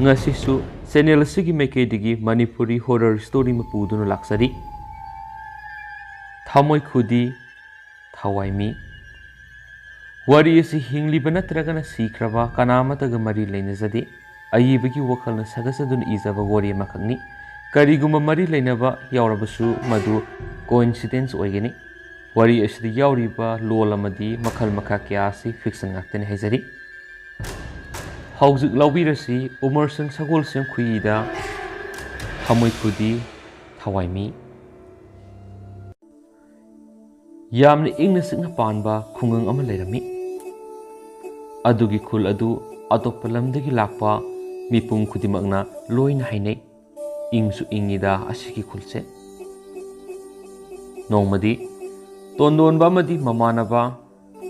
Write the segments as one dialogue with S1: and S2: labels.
S1: ngasisu channel asigi maikeidigi Manipuri Horror Story mapuduna laksari Thamoi Khudi Thamwai mee Wari asi hingliba natragana sikraba kanamataga mari leinajadi ayibagi wakhalna sagasaduna izaba wari amakakni kariguma mari leinaba yaurabasu madu coincidence oigani wari asidi yauriba lol amadi makhal makha kya asi fiction ngaktene haizari Hauzik laubirasi Umarson shagolsem khuida Thamoi Khudi Thamwai mee Yamna ingna sikna panba khungang ama leirami adugi khul adu Atopa lamdagi lakpa mipung khudimakna loina hainai ingsu ingida ashiki khulse nongmadi tondonba amadi mamanaba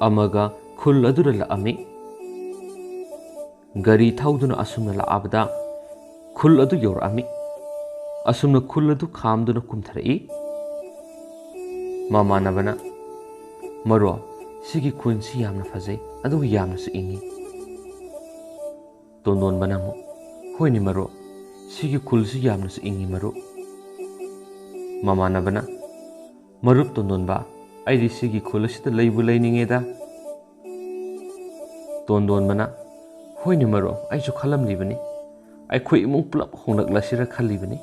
S1: amaga khul adura laami gari thauduna asumna laabada khul adu yorami asumna khul adu khamduna kumtharai mamanabana maro sigi khunsi yamna fazai adu yamna su ingi tondon banamu hoini maro sigi khulsi yamna su ingi maro mamanabana marup tondon ba aidi sigi khulsita leibu leiningeda tondon bana hoini maro aisu khalam libani ai khoi imung plap hongnak lasira khalibani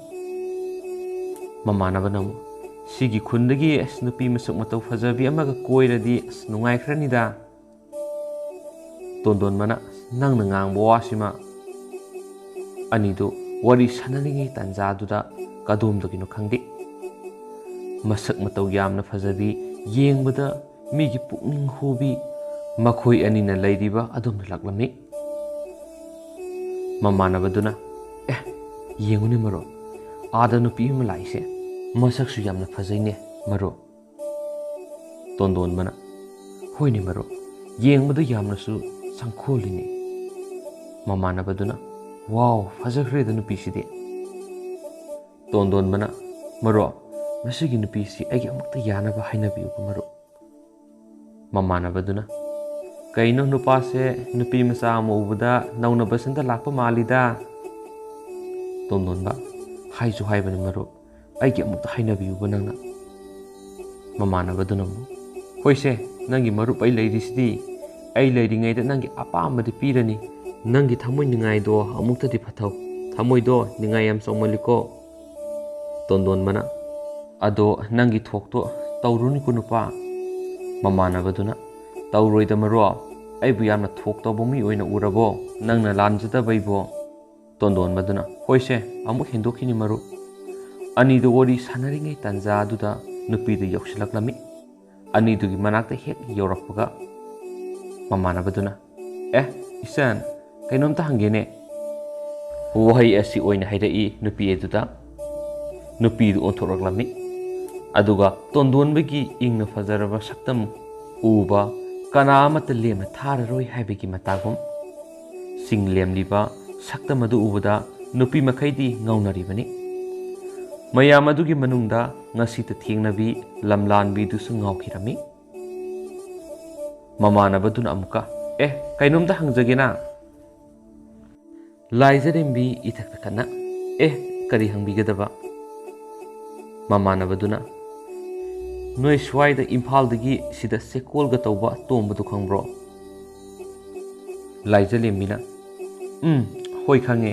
S1: mamanabana Sigi khundagi nupi masuk matau fajabi amaga koiradi nungai khranida tondon mana nang nang bawasima anido wari sananingi tanja duda kadum dogino khangdi masak matau yamna fajabi yengbada migi pukning hobi makhoi anina leidiba adum laklami mamana baduna yenguni maro ada nupi malaise masak su yamna fajaine maro tondon bana hoini maro yengbada yamna su sangkholini mamana baduna wow fajakre da nupi sidi tondon bana maro masigi nupi si agi amakta yana ba haina bi maro mamana baduna kaino nupa se nupi masa amubada nauna basanta lakpa malida tondon ba haisu haibani maro aigi amukta hainabiyu banangna mamana badunamu hoise nangi marup ai leirisidi ai leiringaida nangi apamadi pirani nangi thamoi ningai do amukta di phathau thamoi do ningai yam somaliko tondon mana ado nangi thokto tauruni kunupa mamana baduna tauroida maro ai bu yamna thokto bomi oina urabo nangna lanjata baibo tondon baduna hoise amuk hendokini maru Anidu wari sanaringai tanja aduda nupidu yokshilakami anidugi manakta hek yorakpaga mamana baduna isan kainomta hangene wahai asi oina hairai nupi eduda nupidu onthoraklami aduga tondonbagi ingna fajaraba saktam uba kanamata lemna thararoi haibagi matagum singlemliba saktam adu ubada nupi makhaidi ngaunaribani Mayam adugi manungda ngasita thengnabi lamlanbi dusu ngaukhirami mamana baduna amuka kainomda hangjagena laizarembi ithakta kana kari hangbigadaba mamana baduna noi swaida impaldagi sida sekolga tawba tombadu khangbro laizalemina hoi khange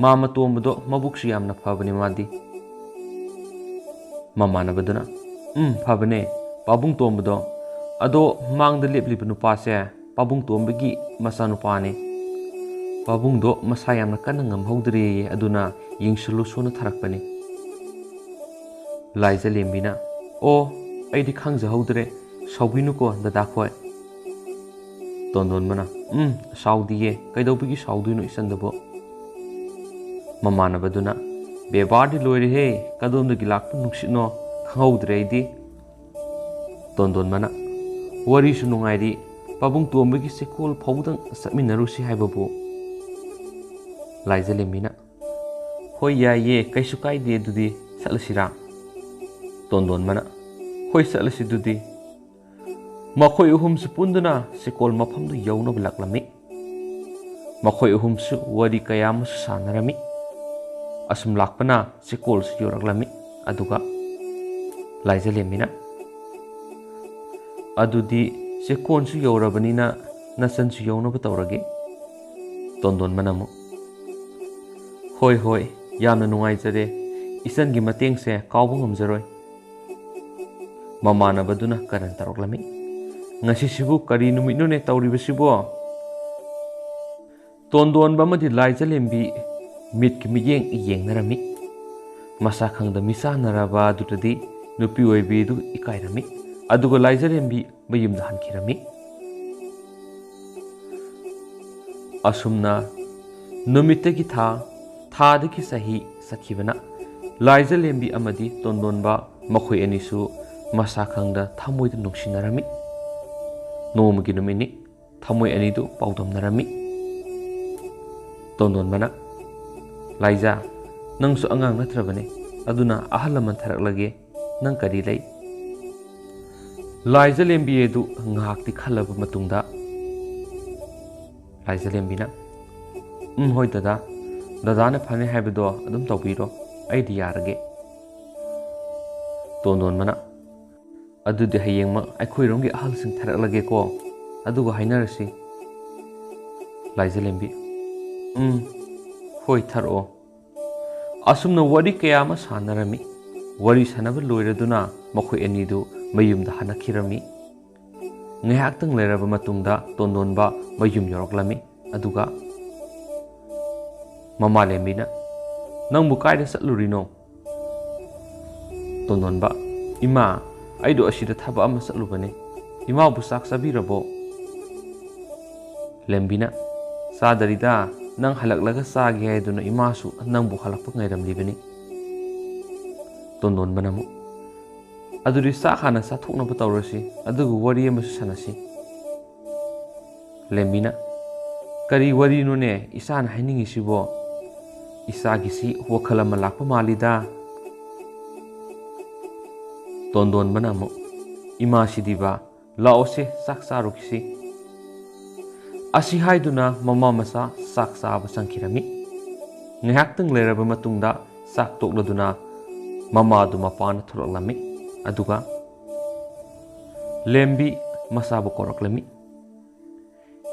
S1: mama tombado mabuksu yamna phabani madi mamana baduna phabane pabung tombado ado mangda lepliba nupase pabung tombagi masa nupane pabung do masa yamna kana ngamhodre aduna yingsulu sona tharakpani laiza lembina aidi khangja hodre saubinu ko dada khoi tondon mana saudiye kaidobigi sauduino isandabo mamana baduna Bebardi loire he kadom da gilak nungsino khangudre di tondon mana wari su nungai di pabung tombagi sekol phawdang saminaru si haibabu laizalemina hoi ya ye kaisu kai de dudi salasira tondon mana hoi salasi dudi makhoi uhum supunduna sekol mafam du yauna blaklami Makhoi ahumsu wari kaya amasu sanarami. Asum lakpana sekolsu yoraklami. Aduga laizalembina. Adudi sekonsu yorabanina nasansu yonaba tawrage. Tondon manamu. Hoi hoi yamna nungaijare. Isangi matengse kauba ngamjaroi. Mamanabaduna karan taroklami. Ngasisibu kari numitnune tawribasibo. Tondon bamadi laizalembi mitki miyeng iyengnarami. Masa khangda misa naraba dutadi nupi oibidu ikairami. Aduga laizalembi mayumda hankirami. Asumna numitagi thadagi sahi sakhibana. Laizalembi amadi tondonba makhoi anisu masa khangda thamoidu nungsinarami. Nomagi numini thamoi anidu paudamnarami. Tondon bana Laiza nangsu angang natrabane aduna ahalaman tharaklage nang kari lay. Laiza lembi edu ngakti khalaba matungda Laiza lembina hoi dada dadana phane haibado adum tawbiro aidi yarage. Tondon bana Adudi hayengma aikhoiromgi ahalsing tharaklage ko aduga hainarasi. Laiza lembi hoi tharo. Asumna wari kayama sanarami. Wari sanaba loiraduna makhoi anidu mayumda hanakhirami. Ngayaktang leraba matungda tondonba mayum yoroklami. Aduga mama lembina nangbu kaida satlurino. Tondonba ima aido ashida thaba ama satlubane. Ima bu sak sabirabo. Lembina sadarida nang halaklaga sagi haiduna imasu nangbu halakpa ngairamlibani. Tondon banamu aduri sakhana sathoknaba tawrasi adugu wari amasu sanasi. Lembina kari wari nune isana hainingisibo isagisi wakhalama lakpa malida. Tondon banamu ima sidiba laose saksarukisi. Ashi haiduna mama masa sak saba sangkirami. Ngayaktang leraba matungda sak tokladuna mama du mapana thuraklami. Aduga lembi masabu koraklami.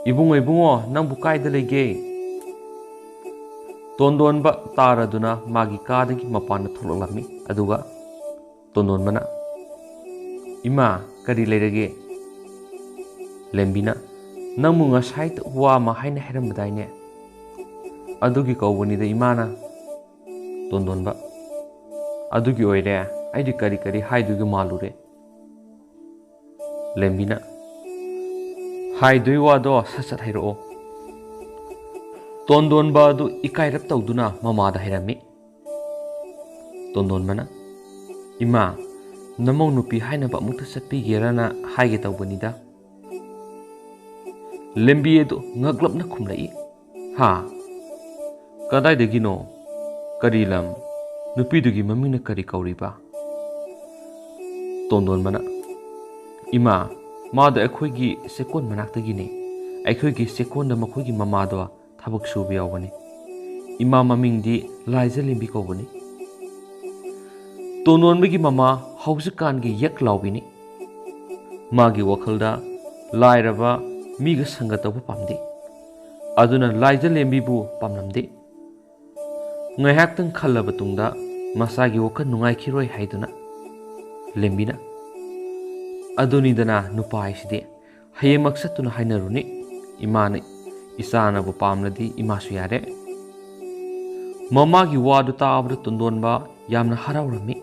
S1: Ibungo nangbu kaida lege. Tondon ba taraduna magi kadagi mapana thuraklami. Aduga tondon bana ima kari lerage. Lembina nangmu ngasait wa ma haina herambadaine adugi kawbanida imana. Tondon ba adugi oire aidi kari haidugi malure. Lembina haidui wado sasat hairo. Tondon ba adu ikairap tawduna mamada hairami. Tondon bana ima namau nupi haina ba mukta satpigerana haige tawbanida. Lembi edu ngaglapna khumlai. Ha kadai degino kari lam nupi dugi mamina kari kauriba. Tondon bana ima mada akhoigi sekon manaktagine akhoigi sekonda makhoigi mamado thabak subi yawani. Ima mamingdi Laiza lembi kawbani. Tondon bagi mama hausikangi yak lawbini. Magi wakhalda lairaba miga sangataba pamdi. Aduna Laiza lembi bu pamnamdi. Ngayaktang khallaba tungda masagi wakha nungai khiroi haiduna. Lembina aduni dana nupai sidi haye maksatuna hainaruni. Imana isana bu pamladi imasu yare. Mamagi wadu taabra tondonba yamna harawrami.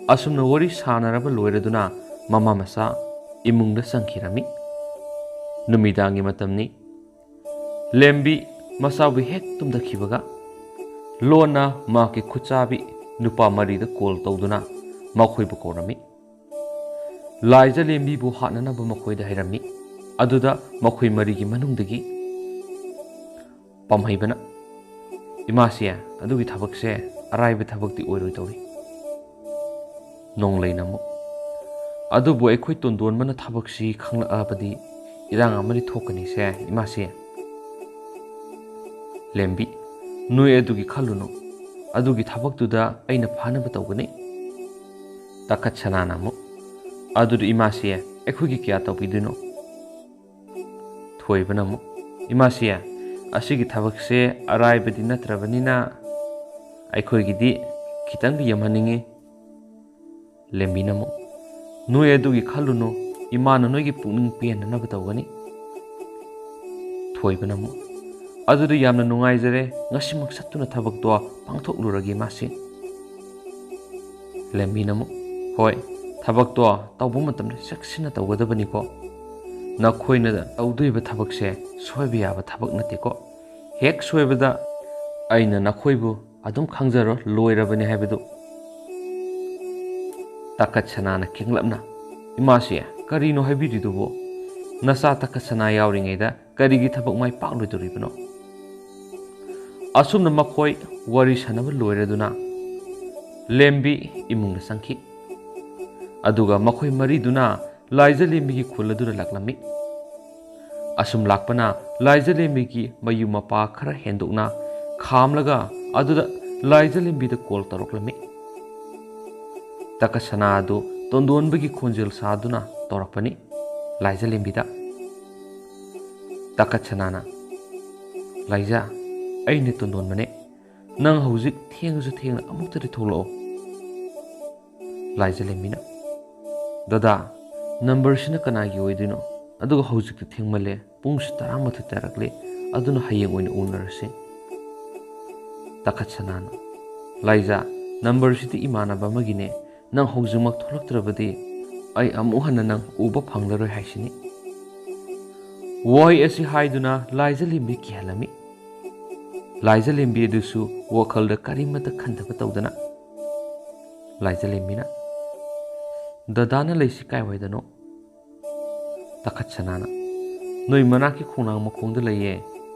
S1: Asumna wari sanaraba loiraduna mama masa imungda sangkirami. Numidangi matamni lembi masabu hek tumdakhibaga lona maki khuchabi nupa marida call tawduna makhoibu korami. Laiza lembi bu hatnanaba makhoida hairami. Aduda makhoi marigi manungdagi pamhaibana imasiya adugi thabakse araiba thabakti oiroi tawi. Nonglei namu adubu ekhoi tondon mana thabaksi khangla abadi irang amari thokani se imasiya. ꯂꯦꯝꯕꯤ ꯅꯣꯏ ꯑꯗꯨꯒꯤ ꯈꯜꯂꯨꯅꯨ ꯑꯗꯨꯒꯤ ꯊꯕꯛꯇꯨꯗ ꯑꯩꯅ ꯐꯅꯕ ꯇꯧꯒꯅꯤ ꯇꯥꯈꯠꯁꯅꯥꯅ ꯑꯃꯨꯛ ꯑꯗꯨꯗ ꯏꯃꯥꯁꯤ ꯑꯩꯈꯣꯏꯒꯤ ꯀꯌꯥ ꯇꯧꯕꯤꯗꯣꯏꯅꯣ ꯊꯣꯏꯕꯅ ꯑꯃꯨꯛ ꯏꯃꯥꯁꯤ ꯑꯁꯤꯒꯤ ꯊꯕꯛꯁꯦ ꯑꯔꯥꯏꯕꯗꯤ ꯅꯠꯇ꯭ꯔꯕꯅꯤꯅ ꯑꯩꯈꯣꯏꯒꯤꯗꯤ ꯈꯤꯇꯪꯗꯤ ꯌꯥꯝꯍꯟꯅꯤꯡꯉꯤ ꯂꯦꯝꯕꯤꯅ ꯑꯃꯨꯛ ꯅꯣꯏ ꯑꯗꯨꯒꯤ ꯈꯜꯂꯨꯅꯨ ꯏꯃꯥꯅ ꯅꯣꯏꯒꯤ ꯄꯨꯛꯅꯤꯡ ꯄꯦꯟꯅꯅꯕ ꯇꯧꯒꯅꯤ ꯊꯣꯏꯕꯅ ꯑꯃꯨꯛ ꯑꯗꯨꯗꯤ ꯌꯥꯝꯅ ꯅꯨꯡꯉꯥꯏꯖꯔꯦ ꯉꯁꯤꯃꯛ ꯆꯠꯇꯨꯅ ꯊꯕꯛꯇꯣ ꯄꯥꯡꯊꯣꯛꯂꯨꯔꯒꯦ ꯃꯥꯁꯤ ꯂꯦꯝꯕꯤꯅ ꯑꯃꯨꯛ ꯍꯣꯏ ꯊꯕꯛꯇꯣ ꯇꯧꯕ ꯃꯇꯝꯗ ꯆꯦꯛꯁꯤꯟꯅ ꯇꯧꯒꯗꯕꯅꯤꯀꯣ ꯅꯈꯣꯏꯅ ꯇꯧꯗꯣꯏꯕ ꯊꯕꯛꯁꯦ ꯁꯣꯏꯕ ꯌꯥꯕ ꯊꯕꯛ ꯅꯠꯇꯦꯀꯣ ꯍꯦꯛ ꯁꯣꯏꯕꯗ ꯑꯩꯅ ꯅꯈꯣꯏꯕꯨ ꯑꯗꯨꯝ ꯈꯪꯖꯔꯣ ꯂꯣꯏꯔꯕꯅꯤ ꯍꯥꯏꯕꯗꯨ ꯇꯥꯈꯠꯁꯅꯥꯅ ꯈꯤꯡꯂꯞꯅ ꯏꯃꯥꯁꯤ ꯀꯔꯤꯅꯣ ꯍꯥꯏꯕꯤꯔꯤꯗꯨꯕꯣ ꯅꯆꯥ ꯇꯥꯈꯠꯁꯅꯥ ꯌꯥꯎꯔꯤꯉꯩꯗ ꯀꯔꯤꯒꯤ ꯊꯕꯛ ꯃꯥꯏ ꯄꯥꯛꯂꯣꯏꯗꯧꯔꯤꯕꯅꯣ ꯑꯁꯨꯝꯅ ꯃꯈꯣꯏ ꯋꯥꯔꯤ ꯁꯥꯟꯅꯕ ꯂꯣꯏꯔꯗꯨꯅ ꯂꯦꯝꯕꯤ ꯏꯃꯨꯡꯗ ꯆꯪꯈꯤ ꯑꯗꯨꯒ ꯃꯈꯣꯏ ꯃꯔꯤꯗꯨꯅ ꯂꯥꯏꯖꯂꯦꯝꯕꯤꯒꯤ ꯈꯨꯜ ꯑꯗꯨꯗ ꯂꯥꯛꯂꯝꯃꯤ ꯑꯁꯨꯝ ꯂꯥꯛꯄꯅ ꯂꯥꯏꯖꯂꯦꯝꯕꯤꯒꯤ ꯃꯌꯨꯝ ꯃꯄꯥ ꯈꯔ ꯍꯦꯟꯗꯣꯛꯅ ꯈꯥꯝꯂꯒ ꯑꯗꯨꯗ ꯂꯥꯏꯖꯂꯦꯝꯕꯤꯗ ꯀꯣꯜ ꯇꯧꯔꯛꯂꯝꯃꯤ ꯇꯥꯈꯠꯁꯅꯥ ꯑꯗꯨ ꯇꯣꯟꯗꯣꯟꯕꯒꯤ ꯈꯣꯟꯖꯦꯜ ꯁꯥꯗꯨꯅ ꯇꯧꯔꯛꯄꯅꯤ ꯂꯥꯏꯖꯂꯦꯝꯕꯤꯗ ꯇꯥꯈꯠꯁꯅꯥꯅ ꯂꯥꯏꯖ ꯑꯩꯅ ꯇꯣꯟꯗꯣꯟꯕꯅꯦ ꯅꯪ ꯍꯧꯖꯤꯛ ꯊꯦꯡꯉꯁꯨ ꯊꯦꯡꯅ ꯑꯃꯨꯛꯇꯗꯤ ꯊꯣꯛꯂꯛꯑꯣ ꯂꯥꯏꯖꯂꯦꯝꯕꯤꯅ ꯗꯗꯥ ꯅꯝꯕꯔꯁꯤꯅ ꯀꯅꯥꯒꯤ ꯑꯣꯏꯗꯣꯏꯅꯣ ꯑꯗꯨꯒ ꯍꯧꯖꯤꯛꯇꯤ ꯊꯦꯡꯃꯜꯂꯦ ꯄꯨꯡꯁꯤ 11 ꯇꯥꯔꯛꯂꯦ ꯑꯗꯨꯅ ꯍꯌꯦꯡ ꯑꯣꯏꯅ ꯎꯅꯔꯁꯤ ꯇꯥꯈꯠꯁꯅꯥꯅ ꯂꯥꯏꯖ ꯅꯝꯕꯔꯁꯤꯗꯤ ꯏꯃꯥꯟꯅꯕ ꯑꯃꯒꯤꯅꯦ ꯅꯪ ꯍꯧꯖꯤꯛꯃꯛ ꯊꯣꯛꯂꯛꯇ꯭ꯔꯕꯗꯤ ꯑꯩ ꯑꯃꯨꯛ ꯍꯟꯅ ꯅꯪ ꯎꯕ ꯐꯪꯂꯔꯣꯏ ꯍꯥꯏꯁꯤꯅꯤ ꯋꯥꯍꯩ ꯑꯁꯤ ꯍꯥꯏꯗꯨꯅ ꯂꯥꯏꯖꯂꯦꯝꯕꯤ ꯀꯤꯍꯜꯂꯝꯃꯤ ꯂꯥꯏꯖꯂꯦꯝꯕꯤ ꯑꯗꯨꯁꯨ ꯋꯥꯈꯜꯗ ꯀꯔꯤꯃꯠꯇ ꯈꯟꯊꯕ ꯇꯧꯗꯅ ꯂꯥꯏꯖꯂꯦꯝꯕꯤꯅ ꯗꯗꯥꯅ ꯂꯩꯁꯤ ꯀꯥꯏꯋꯥꯏꯗꯅꯣ ꯇꯥꯈꯠꯁꯅꯥꯅ ꯅꯣꯏ ꯃꯅꯥꯛꯀꯤ ꯈꯣꯡꯅꯥꯡ ꯃꯈꯣꯡꯗ ꯂꯩꯌꯦ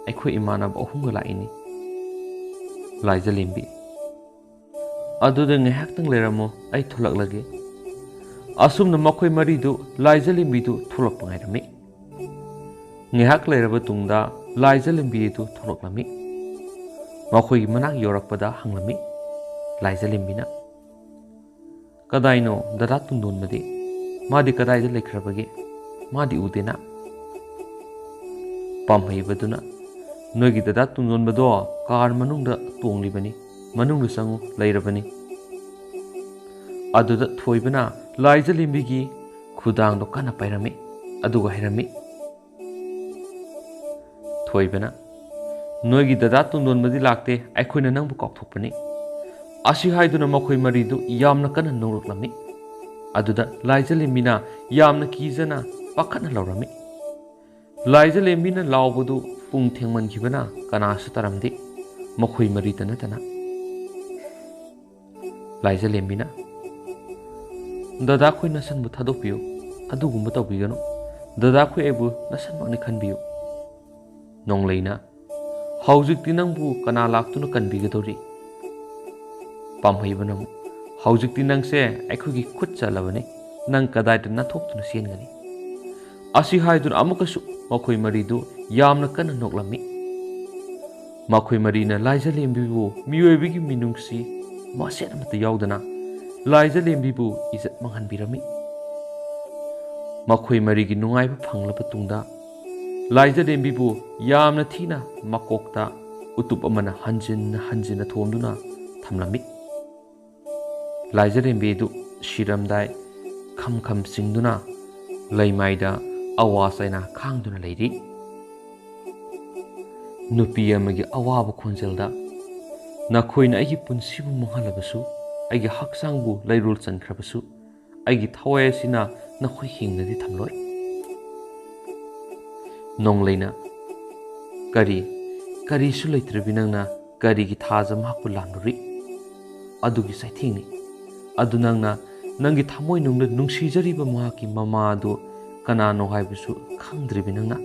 S1: ꯑꯩꯈꯣꯏ ꯏꯃꯥꯟꯅꯕ ꯑꯍꯨꯝꯒ ꯂꯥꯛꯏꯅꯤ ꯂꯥꯏꯖꯂꯦꯝꯕꯤ ꯑꯗꯨꯗ ꯉꯥꯏꯍꯥꯛꯇꯪ ꯂꯩꯔꯝꯃꯣ ꯑꯩ ꯊꯣꯛꯂꯛꯂꯒꯦ ꯑꯁꯨꯝꯅ ꯃꯈꯣꯏ ꯃꯔꯤꯗꯨ ꯂꯥꯏꯖꯂꯦꯝꯕꯤꯗꯨ ꯊꯣꯛꯂꯛꯄ ꯉꯥꯏꯔꯝꯃꯤ ꯉꯥꯏꯍꯥꯛ ꯂꯩꯔꯕ ꯇꯨꯡꯗ ꯂꯥꯏꯖꯂꯦꯝꯕꯤ ꯑꯗꯨ ꯊꯣꯛꯂꯛꯂꯝꯃꯤ ꯃꯈꯣꯏꯒꯤ ꯃꯅꯥꯛ ꯌꯧꯔꯛꯄꯗ ꯍꯪꯂꯝꯃꯤ ꯂꯥꯏꯖꯂꯦꯝꯕꯤꯅ ꯀꯗꯥꯏꯅꯣ ꯗꯗꯥ ꯇꯨꯡꯗꯣꯟꯕꯗꯤ ꯃꯥꯗꯤ ꯀꯗꯥꯏꯗ ꯂꯩꯈ꯭ꯔꯕꯒꯦ ꯃꯥꯗꯤ ꯎꯗꯦꯅ ꯄꯥꯝꯍꯩꯕꯗꯨꯅ ꯅꯣꯏꯒꯤ ꯗꯗꯥ ꯇꯨꯡꯗꯣꯟꯕꯗꯣ ꯀꯥꯔ ꯃꯅꯨꯡꯗ ꯇꯣꯡꯂꯤꯕꯅꯤ ꯃꯅꯨꯡꯗ ꯆꯪꯉꯨ ꯂꯩꯔꯕꯅꯤ ꯑꯗꯨꯗ ꯊꯣꯏꯕꯅ ꯂꯥꯏꯖꯂꯦꯝꯕꯤꯒꯤ ꯈꯨꯗꯥꯡꯗꯣ ꯀꯟꯅ ꯄꯥꯏꯔꯝꯃꯤ ꯑꯗꯨꯒ ꯍꯥꯏꯔꯝꯃꯤ ꯊꯣꯏꯕꯅ ꯅꯣꯏꯒꯤ ꯗꯗꯥ ꯇꯨꯡꯗꯣꯟꯕꯗꯤ ꯂꯥꯛꯇꯦ ꯑꯩꯈꯣꯏꯅ ꯅꯪꯕꯨ ꯀꯥꯎꯊꯣꯛꯄꯅꯤ ꯑꯁꯤ ꯍꯥꯏꯗꯨꯅ ꯃꯈꯣꯏ ꯃꯔꯤꯗꯨ ꯌꯥꯝꯅ ꯀꯟꯅ ꯅꯣꯛꯂꯛꯂꯝꯃꯤ ꯑꯗꯨꯗ ꯂꯥꯏꯖꯂꯦꯝꯕꯤꯅ ꯌꯥꯝꯅ ꯀꯤꯖꯅ ꯄꯥꯈꯠꯅ ꯂꯥꯎꯔꯝꯃꯤ ꯂꯥꯏꯖꯂꯦꯝꯕꯤꯅ ꯂꯥꯎꯕꯗꯨ ꯄꯨꯡ ꯊꯦꯡꯃꯟꯈꯤꯕꯅ ꯀꯅꯥꯁꯨ ꯇꯥꯔꯝꯗꯦ ꯃꯈꯣꯏ ꯃꯔꯤꯗ ꯅꯠꯇꯅ ꯂꯥꯏꯖꯂꯦꯝꯕꯤꯅ ꯗꯗꯥꯈꯣꯏ ꯅꯁꯟꯕꯨ ꯊꯥꯗꯣꯛꯄꯤꯌꯨ ꯑꯗꯨꯒꯨꯝꯕ ꯇꯧꯕꯤꯒꯅꯨ ꯗꯗꯥꯈꯣꯏ ꯑꯩꯕꯨ ꯅꯁꯟꯃꯛꯅꯤ ꯈꯟꯕꯤꯌꯨ ꯅꯣꯡꯂꯩꯅ ꯍꯧꯖꯤꯛꯇꯤ ꯅꯪꯕꯨ ꯀꯅꯥ ꯂꯥꯛꯇꯨꯅ ꯀꯟꯕꯤꯒꯗꯧꯔꯤ ꯄꯥꯝꯍꯩꯕꯅ ꯑꯃꯨꯛ ꯍꯧꯖꯤꯛꯇꯤ ꯅꯪꯁꯦ ꯑꯩꯈꯣꯏꯒꯤ ꯈꯨꯠ ꯆꯠꯂꯕꯅꯤ ꯅꯪ ꯀꯗꯥꯏꯗ ꯅꯥꯊꯣꯛꯇꯨꯅ ꯆꯦꯟꯒꯅꯤ ꯑꯁꯤ ꯍꯥꯏꯗꯨꯅ ꯑꯃꯨꯛꯀꯁꯨ ꯃꯈꯣꯏ ꯃꯔꯤꯗꯨ ꯌꯥꯝꯅ ꯀꯟꯅ ꯅꯣꯛꯂꯝꯃꯤ ꯃꯈꯣꯏ ꯃꯔꯤꯅ ꯂꯥꯏꯖꯂꯦꯝꯕꯤꯕꯨ ꯃꯤꯑꯣꯏꯕꯒꯤ ꯃꯤꯅꯨꯡꯁꯤ ꯃꯆꯦꯠ ꯑꯃꯠꯇ ꯌꯥꯎꯗꯅ ꯂꯥꯏꯖꯂꯦꯝꯕꯤꯕꯨ ꯏꯖꯠ ꯃꯥꯡꯍꯟꯕꯤꯔꯝꯃꯤ ꯃꯈꯣꯏ ꯃꯔꯤꯒꯤ ꯅꯨꯡꯉꯥꯏꯕ ꯐꯪꯂꯕ ꯇꯨꯡꯗ ꯂꯥꯏꯖꯂꯦꯝꯕꯤꯕꯨ ꯌꯥꯝꯅ ꯊꯤꯅ ꯃꯀꯣꯛꯇ ꯎꯇꯨꯞ ꯑꯃꯅ ꯍꯟꯖꯤꯟꯅ ꯍꯟꯖꯤꯟꯅ ꯊꯣꯝꯗꯨꯅ ꯊꯝꯂꯝꯃꯤ ꯂꯥꯏꯖꯂꯦꯝꯕꯤ ꯑꯗꯨ ꯁꯤꯔꯝꯗꯥꯏ ꯈꯝ ꯈꯝ ꯆꯤꯡꯗꯨꯅ ꯂꯩꯃꯥꯏꯗ ꯑꯋꯥ ꯆꯩꯅꯥ ꯈꯥꯡꯗꯨꯅ ꯂꯩꯔꯤ ꯅꯨꯄꯤ ꯑꯃꯒꯤ ꯑꯋꯥꯕ ꯈꯣꯟꯖꯦꯜꯗ ꯅꯈꯣꯏꯅ ꯑꯩꯒꯤ ꯄꯨꯟꯁꯤꯕꯨ ꯃꯥꯡꯍꯜꯂꯕꯁꯨ ꯑꯩꯒꯤ ꯍꯛꯆꯥꯡꯕꯨ ꯂꯩꯔꯣꯜ ꯆꯟꯈ꯭ꯔꯕꯁꯨ ꯑꯩꯒꯤ ꯊꯋꯥꯏ ꯑꯁꯤꯅ ꯅꯈꯣꯏ ꯍꯤꯡꯅꯗꯤ ꯊꯝꯂꯣꯏ ꯅꯣꯡꯂꯩꯅ ꯀꯔꯤꯁꯨ ꯂꯩꯇ꯭ꯔꯕꯤ ꯅꯪꯅ ꯀꯔꯤꯒꯤ ꯊꯥꯖ ꯃꯍꯥꯛꯄꯨ ꯂꯥꯟꯂꯨꯔꯤ ꯑꯗꯨꯒꯤ ꯆꯩꯊꯦꯡꯅꯤ ꯑꯗꯨ ꯅꯪꯅ ꯅꯪꯒꯤ ꯊꯃꯣꯏꯅꯨꯡꯗ ꯅꯨꯡꯁꯤꯖꯔꯤꯕ ꯃꯍꯥꯛꯀꯤ ꯃꯃꯥ ꯑꯗꯨ ꯀꯅꯥꯅꯣ ꯍꯥꯏꯕꯁꯨ ꯈꯪꯗ꯭ꯔꯤꯕꯤ ꯅꯪꯅ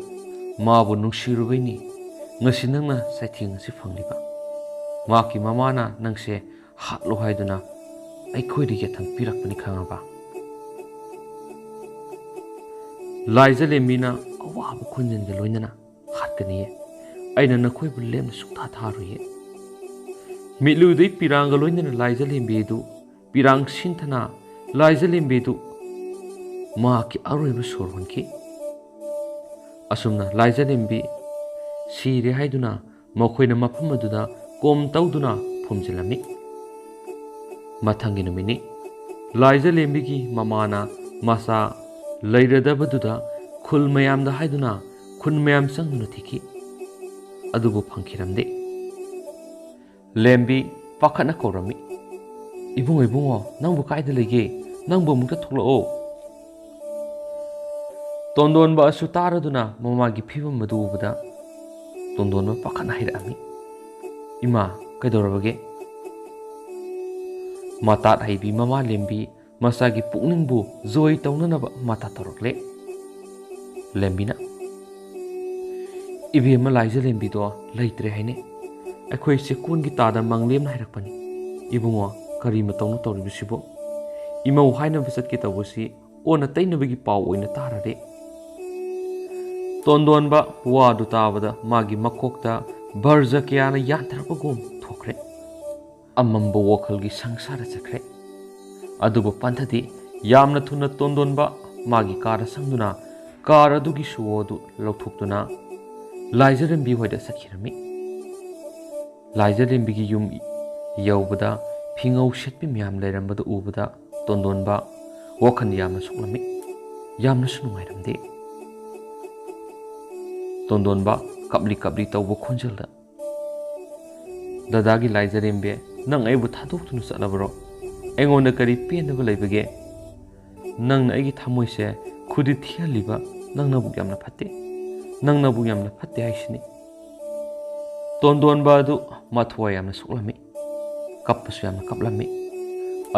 S1: ꯃꯥꯕꯨ ꯅꯨꯡꯁꯤꯔꯨꯕꯩꯅꯤ ꯉꯁꯤ ꯅꯪꯅ ꯆꯩꯊꯦꯡ ꯑꯁꯤ ꯐꯪꯂꯤꯕ ꯃꯍꯥꯛꯀꯤ ꯃꯃꯥꯅ ꯅꯪꯁꯦ ꯍꯥꯠꯂꯣ ꯍꯥꯏꯗꯨꯅ ꯑꯩꯈꯣꯏꯗ ꯌꯦꯊꯪ ꯄꯤꯔꯛꯄꯅꯤ ꯈꯪꯉꯕ ꯂꯥꯏꯖꯂꯦꯝꯕꯤꯅ ꯑꯋꯥꯕ ꯈꯣꯟꯖꯦꯜꯒ ꯂꯣꯏꯅꯅ ꯍꯥꯠꯀꯅꯤꯌꯦ ꯑꯩꯅ ꯅꯈꯣꯏꯕꯨ ꯂꯦꯝꯅ ꯁꯨꯛꯊꯥ ꯊꯥꯔꯣꯏꯌꯦ ꯃꯤꯠꯂꯨꯗꯩ ꯄꯤꯔꯥꯡꯒ ꯂꯣꯏꯅꯅ ꯂꯥꯏꯖꯂꯦꯝꯕꯤꯗꯨ ꯄꯤꯔꯥꯡ ꯁꯤꯟꯊꯅ ꯂꯥꯏꯖꯂꯦꯝꯕꯤꯗꯨ ꯃꯍꯥꯛꯀꯤ ꯑꯔꯣꯏꯕ ꯁꯣꯔ ꯍꯣꯟꯈꯤ ꯑꯁꯨꯝꯅ ꯂꯥꯏꯖꯂꯦꯝꯕꯤ ꯁꯤꯔꯦ ꯍꯥꯏꯗꯨꯅ ꯃꯈꯣꯏꯅ ꯃꯐꯝ ꯑꯗꯨꯗ ꯀꯣꯝ ꯇꯧꯗꯨꯅ ꯐꯨꯝꯖꯤꯜꯂꯝꯃꯤ ꯃꯊꯪꯒꯤ ꯅꯨꯃꯤꯠꯅꯤ ꯂꯥꯏꯖꯂꯦꯝꯕꯤꯒꯤ ꯃꯃꯥꯅ ꯃꯆꯥ ꯂꯩꯔꯗꯕꯗꯨꯗ ꯈꯨꯜ ꯃꯌꯥꯝꯗ ꯍꯥꯏꯗꯨꯅ ꯈꯨꯟ ꯃꯌꯥꯝ ꯆꯪꯗꯨꯅ ꯊꯤꯈꯤ ꯑꯗꯨꯕꯨ ꯐꯪꯈꯤꯔꯝꯗꯦ ꯂꯦꯝꯕꯤ ꯄꯥꯈꯠꯅ ꯀꯧꯔꯝꯃꯤ ꯏꯕꯨꯡꯉꯣ ꯅꯪꯕꯨ ꯀꯥꯏꯗ ꯂꯩꯒꯦ ꯅꯪꯕꯨ ꯑꯃꯨꯛꯇ ꯊꯣꯛꯂꯛꯑꯣ ꯇꯣꯟꯗꯣꯟꯕ ꯑꯁꯨ ꯇꯥꯔꯗꯨꯅ ꯃꯃꯥꯒꯤ ꯐꯤꯕꯝ ꯑꯗꯨ ꯎꯕꯗ ꯇꯣꯟꯗꯣꯟꯕ ꯄꯥꯈꯠꯅ ꯍꯥꯏꯔꯛꯑꯝꯃꯤ ꯏꯃꯥ ꯀꯩꯗꯧꯔꯕꯒꯦ ꯃꯇꯥꯠ ꯍꯩꯕꯤ ꯃꯃꯥ ꯂꯦꯝꯕꯤ ꯃꯆꯥꯒꯤ ꯄꯨꯛꯅꯤꯡꯕꯨ ꯖꯣꯏ ꯇꯧꯅꯅꯕ ꯃꯇꯥ ꯇꯧꯔꯛꯂꯦ ꯂꯦꯝꯕꯤꯅ ꯏꯕꯦꯝꯃ ꯂꯥꯏꯖꯂꯦꯝꯕꯤꯗꯣ ꯂꯩꯇ꯭ꯔꯦ ꯍꯥꯏꯅꯦ ꯑꯩꯈꯣꯏ ꯆꯦꯛꯀꯣꯟꯒꯤ ꯇꯥꯗ ꯃꯪꯂꯦꯝꯅ ꯍꯥꯏꯔꯛꯄꯅꯤ ꯏꯕꯨꯡꯉꯣ ꯀꯔꯤ ꯃꯇꯧꯅ ꯇꯧꯔꯤꯕꯁꯤꯕꯣ ꯏꯃꯧ ꯍꯥꯏꯅꯕ ꯆꯠꯀꯦ ꯇꯧꯕꯁꯤ ꯑꯣꯟꯅ ꯇꯩꯅꯕꯒꯤ ꯄꯥꯎ ꯑꯣꯏꯅ ꯇꯥꯔꯗꯤ ꯇꯣꯟꯗꯣꯟꯕ ꯋꯥꯗꯨ ꯇꯥꯕꯗ ꯃꯥꯒꯤ ꯃꯀꯣꯛꯇ ꯚꯔꯖ ꯀꯌꯥꯅ ꯌꯥꯟꯊꯔꯛꯄꯒꯨꯝ ꯊꯣꯛꯈ꯭ꯔꯦ ꯑꯃꯝꯕ ꯋꯥꯈꯜꯒꯤ ꯁꯪꯁꯥꯔꯗ ꯆꯠꯈ꯭ꯔꯦ ꯑꯗꯨꯕꯨ ꯄꯟꯊꯗꯤ ꯌꯥꯝꯅ ꯊꯨꯅ ꯇꯣꯟꯗꯣꯟꯕ ꯃꯥꯒꯤ ꯀꯥꯔꯗ ꯆꯪꯗꯨꯅ ꯀꯥꯔ ꯑꯗꯨꯒꯤ ꯁꯨ ꯑꯗꯨ ꯂꯧꯊꯣꯛꯇꯨꯅ ꯂꯥꯏꯖꯂꯦꯝꯕꯤ ꯍꯣꯏꯗ ꯆꯠꯈꯤꯔꯝꯃꯤ ꯂꯥꯏꯖꯂꯦꯝꯕꯤꯒꯤ ꯌꯨꯝ ꯌꯧꯕꯗ ꯐꯤꯉꯧ ꯁꯦꯠꯄꯤ ꯃꯌꯥꯝ ꯂꯩꯔꯝꯕꯗꯨ ꯎꯕꯗ ꯇꯣꯟꯗꯣꯟꯕ ꯋꯥꯈꯜ ꯌꯥꯝꯅ ꯁꯣꯛꯂꯝꯃꯤ ꯌꯥꯝꯅꯁꯨ ꯅꯨꯡꯉꯥꯏꯔꯝꯗꯦ ꯇꯣꯟꯗꯣꯟꯕ ꯀꯞꯂꯤ ꯀꯞꯂꯤ ꯇꯧꯕ ꯈꯣꯟꯖꯦꯜꯗ ꯗꯗꯥꯒꯤ ꯂꯥꯏꯖꯔꯦꯝꯕꯤ ꯅꯪ ꯑꯩꯕꯨ ꯊꯥꯗꯣꯛꯇꯨꯅ ꯆꯠꯂꯕ꯭ꯔꯣ ꯑꯩꯉꯣꯟꯗ ꯀꯔꯤ ꯄꯦꯟꯗꯕ ꯂꯩꯕꯒꯦ ꯅꯪꯅ ꯑꯩꯒꯤ ꯊꯃꯣꯏꯁꯦ ꯈꯨꯗꯤ ꯊꯤꯍꯜꯂꯤꯕ ꯅꯪꯅꯕꯨ ꯌꯥꯝꯅ ꯐꯠꯇꯦ ꯅꯪꯅꯕꯨ ꯌꯥꯝꯅ ꯐꯠꯇꯦ ꯍꯥꯏꯁꯤꯅꯤ ꯇꯣꯟꯗꯣꯟꯕ ꯑꯗꯨ ꯃꯊꯋꯥꯏ ꯌꯥꯝꯅ ꯁꯣꯛꯂꯝꯃꯤ ꯀꯞꯄꯁꯨ ꯌꯥꯝꯅ ꯀꯞꯂꯝꯃꯤ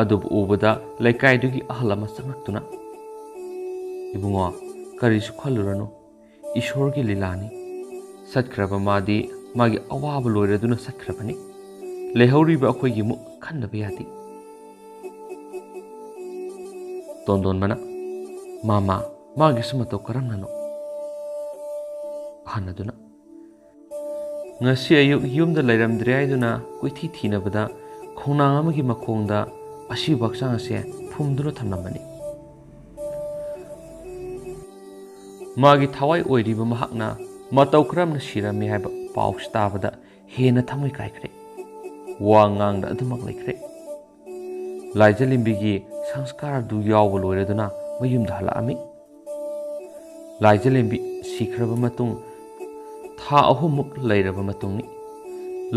S1: ꯑꯗꯨꯕꯨ ꯎꯕꯗ ꯂꯩꯀꯥꯏꯗꯨꯒꯤ ꯑꯍꯜ ꯑꯃ ꯆꯪꯂꯛꯇꯨꯅ ꯏꯕꯨꯡꯉꯣ ꯀꯔꯤꯁꯨ ꯈꯜꯂꯨꯔꯅꯨ ꯏꯁꯣꯔꯒꯤ ꯂꯤꯂꯥꯅꯤ ꯆꯠꯈ꯭ꯔꯕ ꯃꯥꯗꯤ ꯃꯥꯒꯤ ꯑꯋꯥꯕ ꯂꯣꯏꯔꯗꯨꯅ ꯆꯠꯈ꯭ꯔꯕꯅꯤ ꯂꯩꯍꯧꯔꯤꯕ ꯑꯩꯈꯣꯏꯒꯤ ꯃꯨꯛ ꯈꯟꯗꯕ ꯌꯥꯗꯦ ꯇꯣꯟꯗꯣꯟꯕꯅ ꯃꯥꯃꯥ ꯃꯥꯒꯤꯁꯨ ꯃꯇꯧ ꯀꯔꯝꯅꯅꯣ ꯑꯍꯟ ꯑꯗꯨꯅ ꯉꯁꯤ ꯑꯌꯨꯛ ꯌꯨꯝꯗ ꯂꯩꯔꯝꯗ꯭ꯔꯦ ꯍꯥꯏꯗꯨꯅ ꯀꯣꯏꯊꯤ ꯊꯤꯅꯕꯗ ꯈꯣꯡꯅꯥꯡ ꯑꯃꯒꯤ ꯃꯈꯣꯡꯗ ꯑꯁꯤꯕ ꯍꯛꯆꯥꯡ ꯑꯁꯦ ꯐꯨꯝꯗꯨꯅ ꯊꯝꯂꯝꯕꯅꯤ ꯃꯥꯒꯤ ꯊꯋꯥꯏ ꯑꯣꯏꯔꯤꯕ ꯃꯍꯥꯛꯅ ꯃꯇꯧ ꯀꯔꯝꯅ ꯁꯤꯔꯝꯃꯤ ꯍꯥꯏꯕ ꯄꯥꯎꯁꯤ ꯇꯥꯕꯗ ꯍꯦꯟꯅ ꯊꯃꯣꯏ ꯀꯥꯏꯈ꯭ꯔꯦ ꯋꯥ ꯉꯥꯡꯗ ꯑꯗꯨꯃꯛ ꯂꯩꯈ꯭ꯔꯦ ꯂꯥꯏꯖꯂꯦꯝꯕꯤꯒꯤ ꯁꯪꯁꯀꯥꯔꯗꯨ ꯌꯥꯎꯕ ꯂꯣꯏꯔꯗꯨꯅ ꯃꯌꯨꯝꯗ ꯍꯜꯂꯛꯑꯝꯃꯤ ꯂꯥꯏꯖꯂꯦꯝꯕꯤ ꯁꯤꯈ꯭ꯔꯕ ꯃꯇꯨꯡ ꯊꯥ 3ꯃꯨꯛ ꯂꯩꯔꯕ ꯃꯇꯨꯡꯅꯤ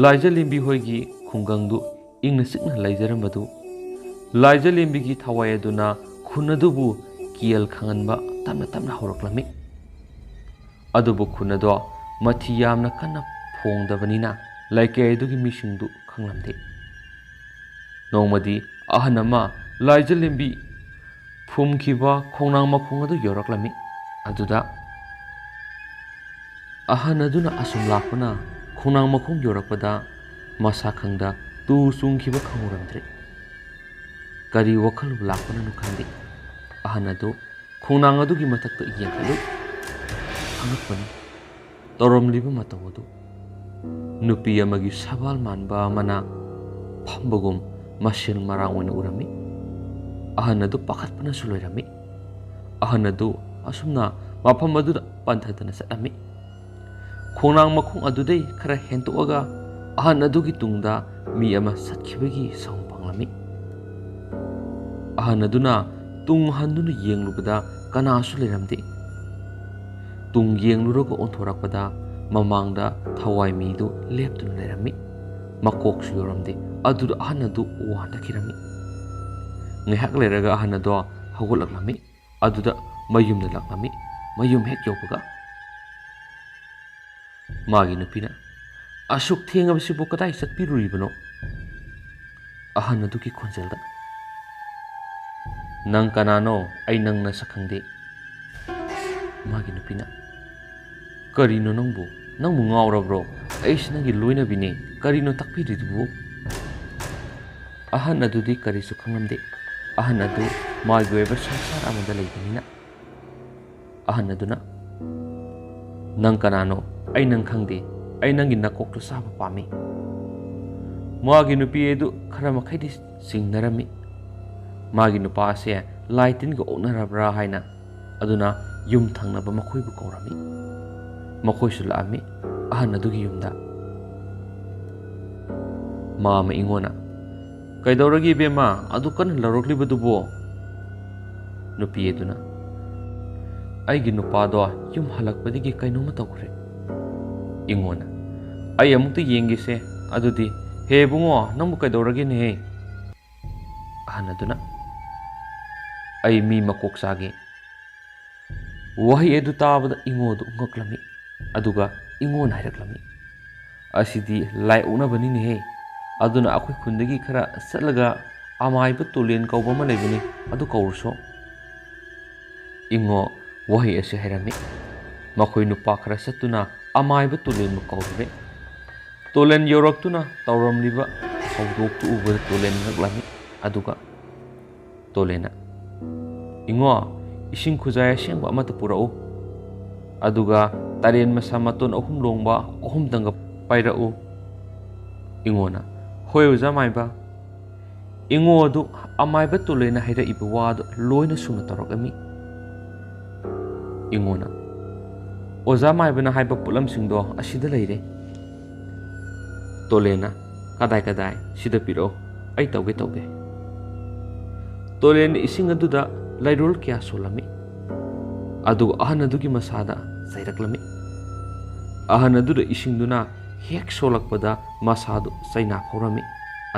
S1: ꯂꯥꯏꯖꯂꯦꯝꯕꯤ ꯍꯣꯏꯒꯤ ꯈꯨꯡꯒꯪꯗꯨ ꯏꯪꯅ ꯆꯤꯛꯅ ꯂꯩꯖꯔꯝꯕꯗꯨ ꯂꯥꯏꯖꯂꯦꯝꯕꯤꯒꯤ ꯊꯋꯥꯏ ꯑꯗꯨꯅ ꯈꯨꯟ ꯑꯗꯨꯕꯨ ꯀꯤꯌꯦꯜ ꯈꯪꯍꯟꯕ ꯇꯞꯅ ꯇꯞꯅ ꯍꯧꯔꯛꯂꯝꯃꯤ ꯑꯗꯨꯕꯨ ꯈꯨꯟ ꯑꯗꯣ ꯃꯊꯤ ꯌꯥꯝꯅ ꯀꯟꯅ ꯐꯣꯡꯗꯕꯅꯤꯅ ꯂꯩꯀꯥꯏ ꯑꯗꯨꯒꯤ ꯃꯤꯁꯤꯡꯗꯨ ꯈꯪꯂꯝꯗꯦ ꯅꯣꯡꯃꯗꯤ ꯑꯍꯟ ꯑꯃ ꯂꯥꯏꯖꯂꯦꯝꯕꯤ ꯐꯨꯝꯈꯤꯕ ꯈꯣꯡꯅꯥꯡ ꯃꯈꯣꯡ ꯑꯗꯨ ꯌꯧꯔꯛꯂꯝꯃꯤ ꯑꯗꯨꯗ ꯑꯍꯟ ꯑꯗꯨꯅ ꯑꯁꯨꯝ ꯂꯥꯛꯄꯅ ꯈꯣꯡꯅꯥꯡ ꯃꯈꯣꯡ ꯌꯧꯔꯛꯄꯗ ꯃꯁꯥ ꯈꯪꯗ ꯇꯨ ꯆꯨꯡꯈꯤꯕ ꯈꯪꯍꯧꯔꯝꯗ꯭ꯔꯦ ꯀꯔꯤ ꯋꯥꯈꯜꯕꯨ ꯂꯥꯛꯄꯅꯅꯣ ꯈꯪꯗꯦ ꯑꯍꯟ ꯑꯗꯨ ꯈꯣꯡꯅꯥꯡ ꯑꯗꯨꯒꯤ ꯃꯊꯛꯇ ꯌꯦꯡꯈꯠꯂꯨꯏ ꯑꯉꯛꯄꯅꯤ ꯇꯧꯔꯝꯂꯤꯕ ꯃꯇꯧ ꯑꯗꯨ ꯅꯨꯄꯤ ꯑꯃꯒꯤ ꯁꯕꯥꯜ ꯃꯥꯟꯕ ꯑꯃꯅ ꯐꯝꯕꯒꯨꯝ ꯃꯁꯦꯜ ꯃꯔꯥꯡ ꯑꯣꯏꯅ ꯎꯔꯝꯃꯤ ꯑꯍꯟ ꯑꯗꯨ ꯄꯥꯈꯠꯄꯅꯁꯨ ꯂꯣꯏꯔꯝꯃꯤ ꯑꯍꯟ ꯑꯗꯨ ꯑꯁꯨꯝꯅ ꯃꯐꯝ ꯑꯗꯨꯗ ꯄꯟꯊꯗꯅ ꯆꯠꯂꯝꯃꯤ ꯈꯣꯡꯅꯥꯡ ꯃꯈꯣꯡ ꯑꯗꯨꯗꯩ ꯈꯔ ꯍꯦꯟꯇꯣꯛꯑꯒ ꯑꯍꯟ ꯑꯗꯨꯒꯤ ꯇꯨꯡꯗ ꯃꯤ ꯑꯃ ꯆꯠꯈꯤꯕꯒꯤ ꯁꯍꯨꯝ ꯐꯪꯂꯝꯃꯤ ꯑꯍꯟ ꯑꯗꯨꯅ ꯇꯨꯡ ꯍꯟꯗꯨꯅ ꯌꯦꯡꯂꯨꯕꯗ ꯀꯅꯥꯁꯨ ꯂꯩꯔꯝꯗꯦ ꯇꯨꯡ ꯌꯦꯡꯂꯨꯔꯒ ꯑꯣꯟꯊꯣꯔꯛꯄꯗ ꯃꯃꯥꯡꯗ ꯊꯋꯥꯏ ꯃꯤꯗꯨ ꯂꯦꯞꯇꯨꯅ ꯂꯩꯔꯝꯃꯤ ꯃꯀꯣꯛꯁꯨ ꯌꯧꯔꯝꯗꯦ ꯑꯗꯨꯗ ꯑꯍꯟ ꯑꯗꯨ ꯋꯥꯟꯊꯈꯤꯔꯝꯃꯤ ꯉꯥꯏꯍꯥꯛ ꯂꯩꯔꯒ ꯑꯍꯟ ꯑꯗꯣ ꯍꯧꯒꯠꯂꯛꯂꯝꯃꯤ ꯑꯗꯨꯗ ꯃꯌꯨꯝꯗ ꯂꯥꯛꯂꯝꯃꯤ ꯃꯌꯨꯝ ꯍꯦꯛ ꯌꯧꯕꯒ ꯃꯥꯒꯤ ꯅꯨꯄꯤꯅ ꯑꯁꯨꯛ ꯊꯦꯡꯉꯕꯁꯤꯕꯨ ꯀꯗꯥꯏ ꯆꯠꯄꯤꯔꯨꯔꯤꯕꯅꯣ ꯑꯍꯟ ꯑꯗꯨꯒꯤ ꯈꯣꯟꯖꯦꯜꯗ ꯅꯪ ꯀꯅꯥꯅꯣ ꯑꯩ ꯅꯪ ꯅꯁꯛ ꯈꯪꯗꯦ ꯃꯥꯒꯤ ꯅꯨꯄꯤꯅ ꯀꯔꯤꯅꯣ ꯅꯪꯕꯨ ꯉꯥꯎꯔꯕ꯭ꯔꯣ ꯑꯩꯁꯤ ꯅꯪꯒꯤ ꯂꯣꯏꯅꯕꯤꯅꯦ ꯀꯔꯤꯅꯣ ꯇꯥꯛꯄꯤꯔꯤꯗꯨꯕꯨ ꯑꯍꯟ ꯑꯗꯨꯗꯤ ꯀꯔꯤꯁꯨ ꯈꯪꯂꯝꯗꯦ ꯑꯍꯟ ꯑꯗꯨ ꯃꯥꯒꯤ ꯑꯣꯏꯕ ꯁꯪꯁꯥꯔ ꯑꯃꯗ ꯂꯩꯕꯅꯤꯅ ꯑꯍꯟ ꯑꯗꯨꯅ ꯅꯪ ꯀꯅꯥꯅꯣ ꯑꯩ ꯅꯪ ꯈꯪꯗꯦ ai nangi nakokto saba pami magi nupi edu khara makhai singnarami magi nupa ase laitin go onarabra haina aduna yum thangnaba makhoi bu korami makhoi su laami ahan adugi yumda mama ingona kaidoragi bema adu kan larokli badubo nupi eduna aigi nupa do yum halakpadigi kainoma tawkre ingona ai amukta yengise adudi he bungo namu kaidoragi ne ahan aduna ai mi makok sage wahi edu tabada ingodu ngaklami aduga ingon hairaklami asidi lai unabani ne aduna akhoi khundagi khara satlaga amaiba tulen kauba ma leibani adu kaurso ingo wahi ase hairami makhoi nupa khara satuna amaiba tulen ma kaurbe tulen yoroktuna tawramliba hawdok tu uba tulen ngaklami aduga tolena ingo ising khujaya sengba amata purau aduga taren masamaton ahum longba ahum tanga pairau ingona hoi uja maiba ingo adu amaiba tulena haira ibu wadu loina suna tarokami ingona oja maibana haiba pulam singdo ashida leire tolena kadai sida piro ai tauge tolen ising aduda lairol kya solami adu ahan adugi masada sairaklami ahan aduda isingduna hek solakpada masadu saina phorami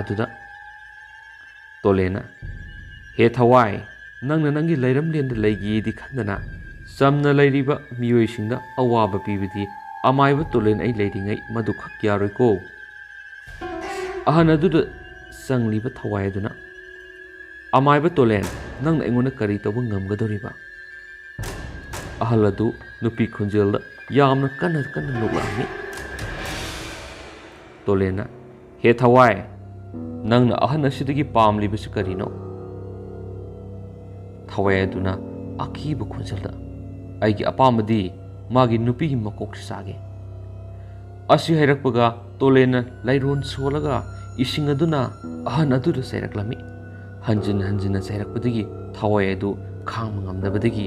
S1: aduda tolena he thawai nangna nangi lairam lenda laigi di khandana samna lairiba miyoi singda awaba pibidi amaiba tolen ai leiringai madu khak yaroi ko ahan aduda sangliba thawai aduna amaiba tolen nangna engona kari tawba ngamgadoriba ahaladu nupi khunjelda yamna kanna nuklami tolena he thawai nangna ahan asidagi pamlibisu karino thawai aduna akiba khunjelda aigi apamadi magi nupi gi makok sage asi hairakpaga tolena lairon solaga ising aduna ahan aduda sairaklami hanjina sairakpadagi thawai adu khang ngamdabadagi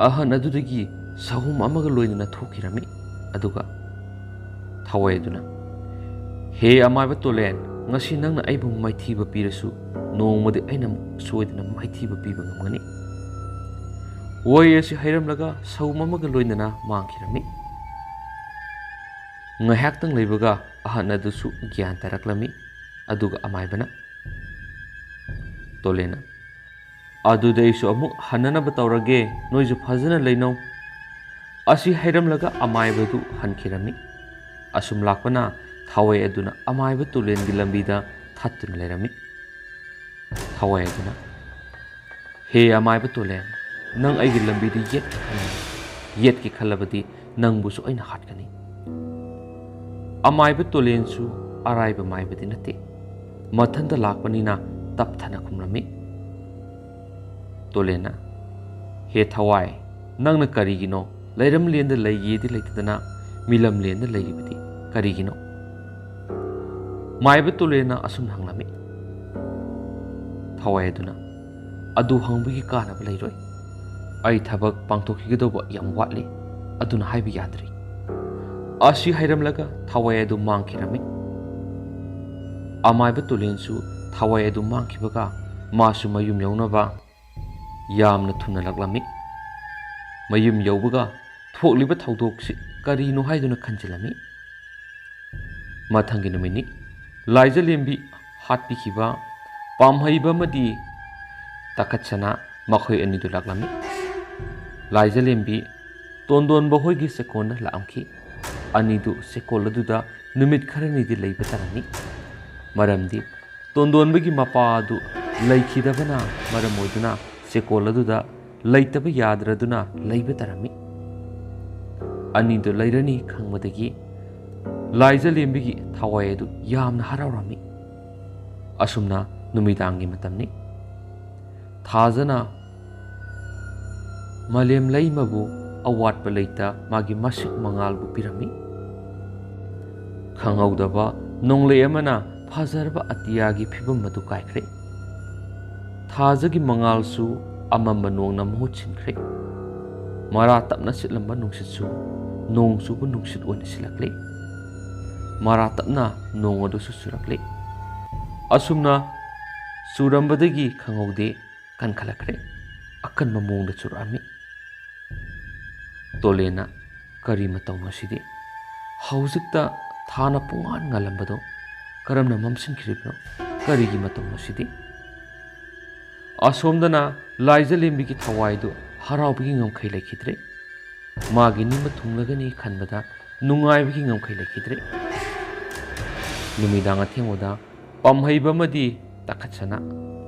S1: ahan adudagi sahum amaga loinana thokirami aduga thawai aduna he amaiba tolen ngasi nangna aibu maithiba pirasu nongmadi aina soidana maithiba piba ngamgani woi asi hairamlaga sahum amaga loinana mangkhirami ngahaktang leibaga ahan adusu gyan taraklami aduga amaibana tolena adudaisu amuk hananaba tawrage noiju phajana leinau asi hairamlaga amaibadu hankhirami asum lakpana thawai aduna amaiba tulen gi lambida thattuna leirami thawai aduna he amaiba tulen nang aigi lambidi yet ki khalabadi nang busu aina hatkani amaiba tulen su araiba maibadi nate mathanda lakpanina tapthana khumrami tolena he thawai nangna karigino lairam lenda laigedi leitadana milam lenda lairibadi karigino maiba tolena asum hanglami thawai aduna adu hangbigi kanaba leiroi ai thabak pangthokhigadoba yam watli aduna haibi yadri asi hairamlaga thawai adu mangkhirami amaiba tolensu thawai adu mangkhibaga masu mayum yaunaba yamna thuna laklami mayum yaubaga thokliba thawdoksi karino haiduna khanjilami mathangi numini laija lembi hatpikhiba pamhaiba madi takatsana makhoi anidu laklami laija lembi tondon bahoigi sekona laamki anidu sekoladuda numit kharanidi leiba tarani maramdi tondonbagi mapadu leikhidabana maramoiduna sekoladuda leitaba yadraduna leiba tarami anidu leirani khangmadagi laija lembigi thawai adu yamna harawrami asumna numidangi matamni thajana malem leimabu awatpa leita magi masik mangalbu pirami ꯈꯪꯍꯧꯗꯕ ꯅꯣꯡꯂꯩ ꯑꯃꯅ ꯐꯖꯔꯕ ꯑꯇꯤꯌꯥꯒꯤ ꯐꯤꯕꯝ ꯑꯗꯨ ꯀꯥꯏꯈ꯭ꯔꯦ꯫ ꯊꯥꯖꯒꯤ ꯃꯉꯥꯜꯁꯨ ꯑꯃꯝꯕ ꯅꯣꯡꯅ ꯃꯍꯨꯠ ꯁꯤꯟꯈ꯭ꯔꯦ꯫ ꯃꯔꯥ ꯇꯞꯅ ꯁꯤꯠꯂꯝꯕ ꯅꯨꯡꯁꯤꯠꯁꯨ ꯅꯣꯡ ꯆꯨꯕ ꯅꯨꯡꯁꯤꯠ ꯑꯣꯏꯅ ꯁꯤꯜꯂꯛꯂꯦ꯫ ꯃꯔꯥ ꯇꯞꯅ ꯅꯣꯡ ꯑꯗꯨꯁꯨ ꯆꯨꯔꯛꯂꯦ꯫ ꯑꯁꯨꯝꯅ ꯆꯨꯔꯝꯕꯗꯒꯤ ꯈꯪꯍꯧꯗꯦ ꯀꯟꯈꯠꯂꯛꯈ꯭ꯔꯦ꯫ ꯑꯀꯟꯕ ꯃꯑꯣꯡꯗ ꯆꯨꯔꯛꯑꯝꯃꯤ꯫ ꯇꯣꯂꯦꯅ ꯀꯔꯤ ꯃꯇꯧꯅꯣ ꯁꯤꯗꯤ? ꯍꯧꯖꯤꯛꯇ ꯊꯥꯅ ꯄꯨꯡꯉꯥꯟ ꯉꯥꯜꯂꯝꯕꯗꯣ ꯀꯔꯝꯅ ꯃꯝꯁꯤꯟꯈ꯭ꯔꯤꯕꯅꯣ? ꯀꯔꯤꯒꯤ ꯃꯇꯧꯅꯣ ꯁꯤꯗꯤ? ꯑꯁꯣꯝꯗꯅ ꯂꯥꯏꯖꯂꯦꯝꯕꯤꯒꯤ ꯊꯋꯥꯏꯗꯨ ꯍꯔꯥꯎꯕꯒꯤ ꯉꯝꯈꯩ ꯂꯩꯈꯤꯗ꯭ꯔꯦ꯫ ꯃꯥꯒꯤ ꯅꯤꯡꯕ ꯊꯨꯡꯂꯒꯅꯤ ꯈꯟꯕꯗ ꯅꯨꯡꯉꯥꯏꯕꯒꯤ ꯉꯝꯈꯩ ꯂꯩꯈꯤꯗ꯭ꯔꯦ꯫ ꯅꯨꯃꯤꯗꯥꯡ ꯑꯊꯦꯡꯕꯗ ꯄꯥꯝꯍꯩꯕ ꯑꯃꯗꯤ ꯇꯥꯈꯠꯁꯅꯥ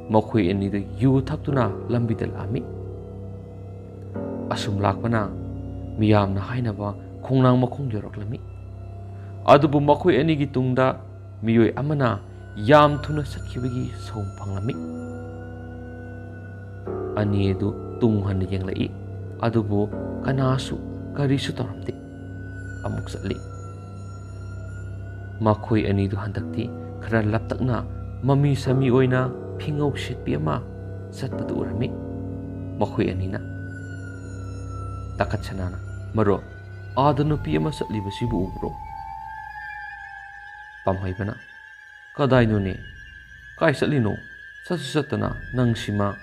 S1: ꯃꯈꯣꯏ ꯑꯅꯤꯗꯨ ꯌꯨ ꯊꯛꯇꯨꯅ ꯂꯝꯕꯤꯗ ꯂꯥꯛꯑꯝꯃꯤ꯫ ꯑꯁꯨꯝ ꯂꯥꯛꯄꯅ ꯃꯤꯌꯥꯝꯅ ꯍꯥꯏꯅꯕ ꯈꯣꯡꯅꯥꯡ ꯃꯈꯣꯡ ꯌꯧꯔꯛꯂꯝꯃꯤ꯫ ꯑꯗꯨꯕꯨ ꯃꯈꯣꯏ ꯑꯅꯤꯒꯤ ꯇꯨꯡꯗ ꯃꯤꯑꯣꯏ ꯑꯃꯅ ꯌꯥꯝ ꯊꯨꯅ ꯆꯠꯈꯤꯕꯒꯤ ꯁꯧꯝ ꯐꯪꯂꯝꯃꯤ꯫ ꯑꯅꯤ ꯑꯗꯨ ꯇꯨꯡ ꯍꯟꯅ ꯌꯦꯡꯂꯛꯏ꯫ ꯑꯗꯨꯕꯨ ꯀꯅꯥꯁꯨ ꯀꯔꯤꯁꯨ ꯇꯧꯔꯝꯗꯦ꯫ ꯑꯃꯨꯛ ꯆꯠꯂꯤ꯫ ꯃꯈꯣꯏ ꯑꯅꯤꯗꯨ ꯍꯟꯗꯛꯇꯤ ꯈꯔ ꯂꯞꯇꯛꯅ ꯃꯃꯤ ꯁꯥꯃꯤ ꯑꯣꯏꯅ ꯐꯤꯉꯧ ꯁꯦꯠꯄꯤ ꯑꯃ ꯆꯠꯄꯗꯨ ꯎꯔꯝꯃꯤ꯫ ꯃꯈꯣꯏ ꯑꯅꯤꯅ ꯇꯥꯈꯠꯁꯅꯥꯅ "ꯃꯔꯣ, ꯑꯥꯗ ꯅꯨꯄꯤ ꯑꯃ ꯆꯠꯂꯤꯕꯁꯤꯕꯨ ꯎꯕ꯭ꯔꯣ?" ꯄꯥꯝꯍꯩꯕꯅ "ꯀꯗꯥꯏꯅꯣꯅꯦ? ꯀꯥꯏ ꯆꯠꯂꯤꯅꯣ? ꯆꯠꯁꯨ ꯆꯠꯇꯅ ꯅꯪꯁꯤꯃ?"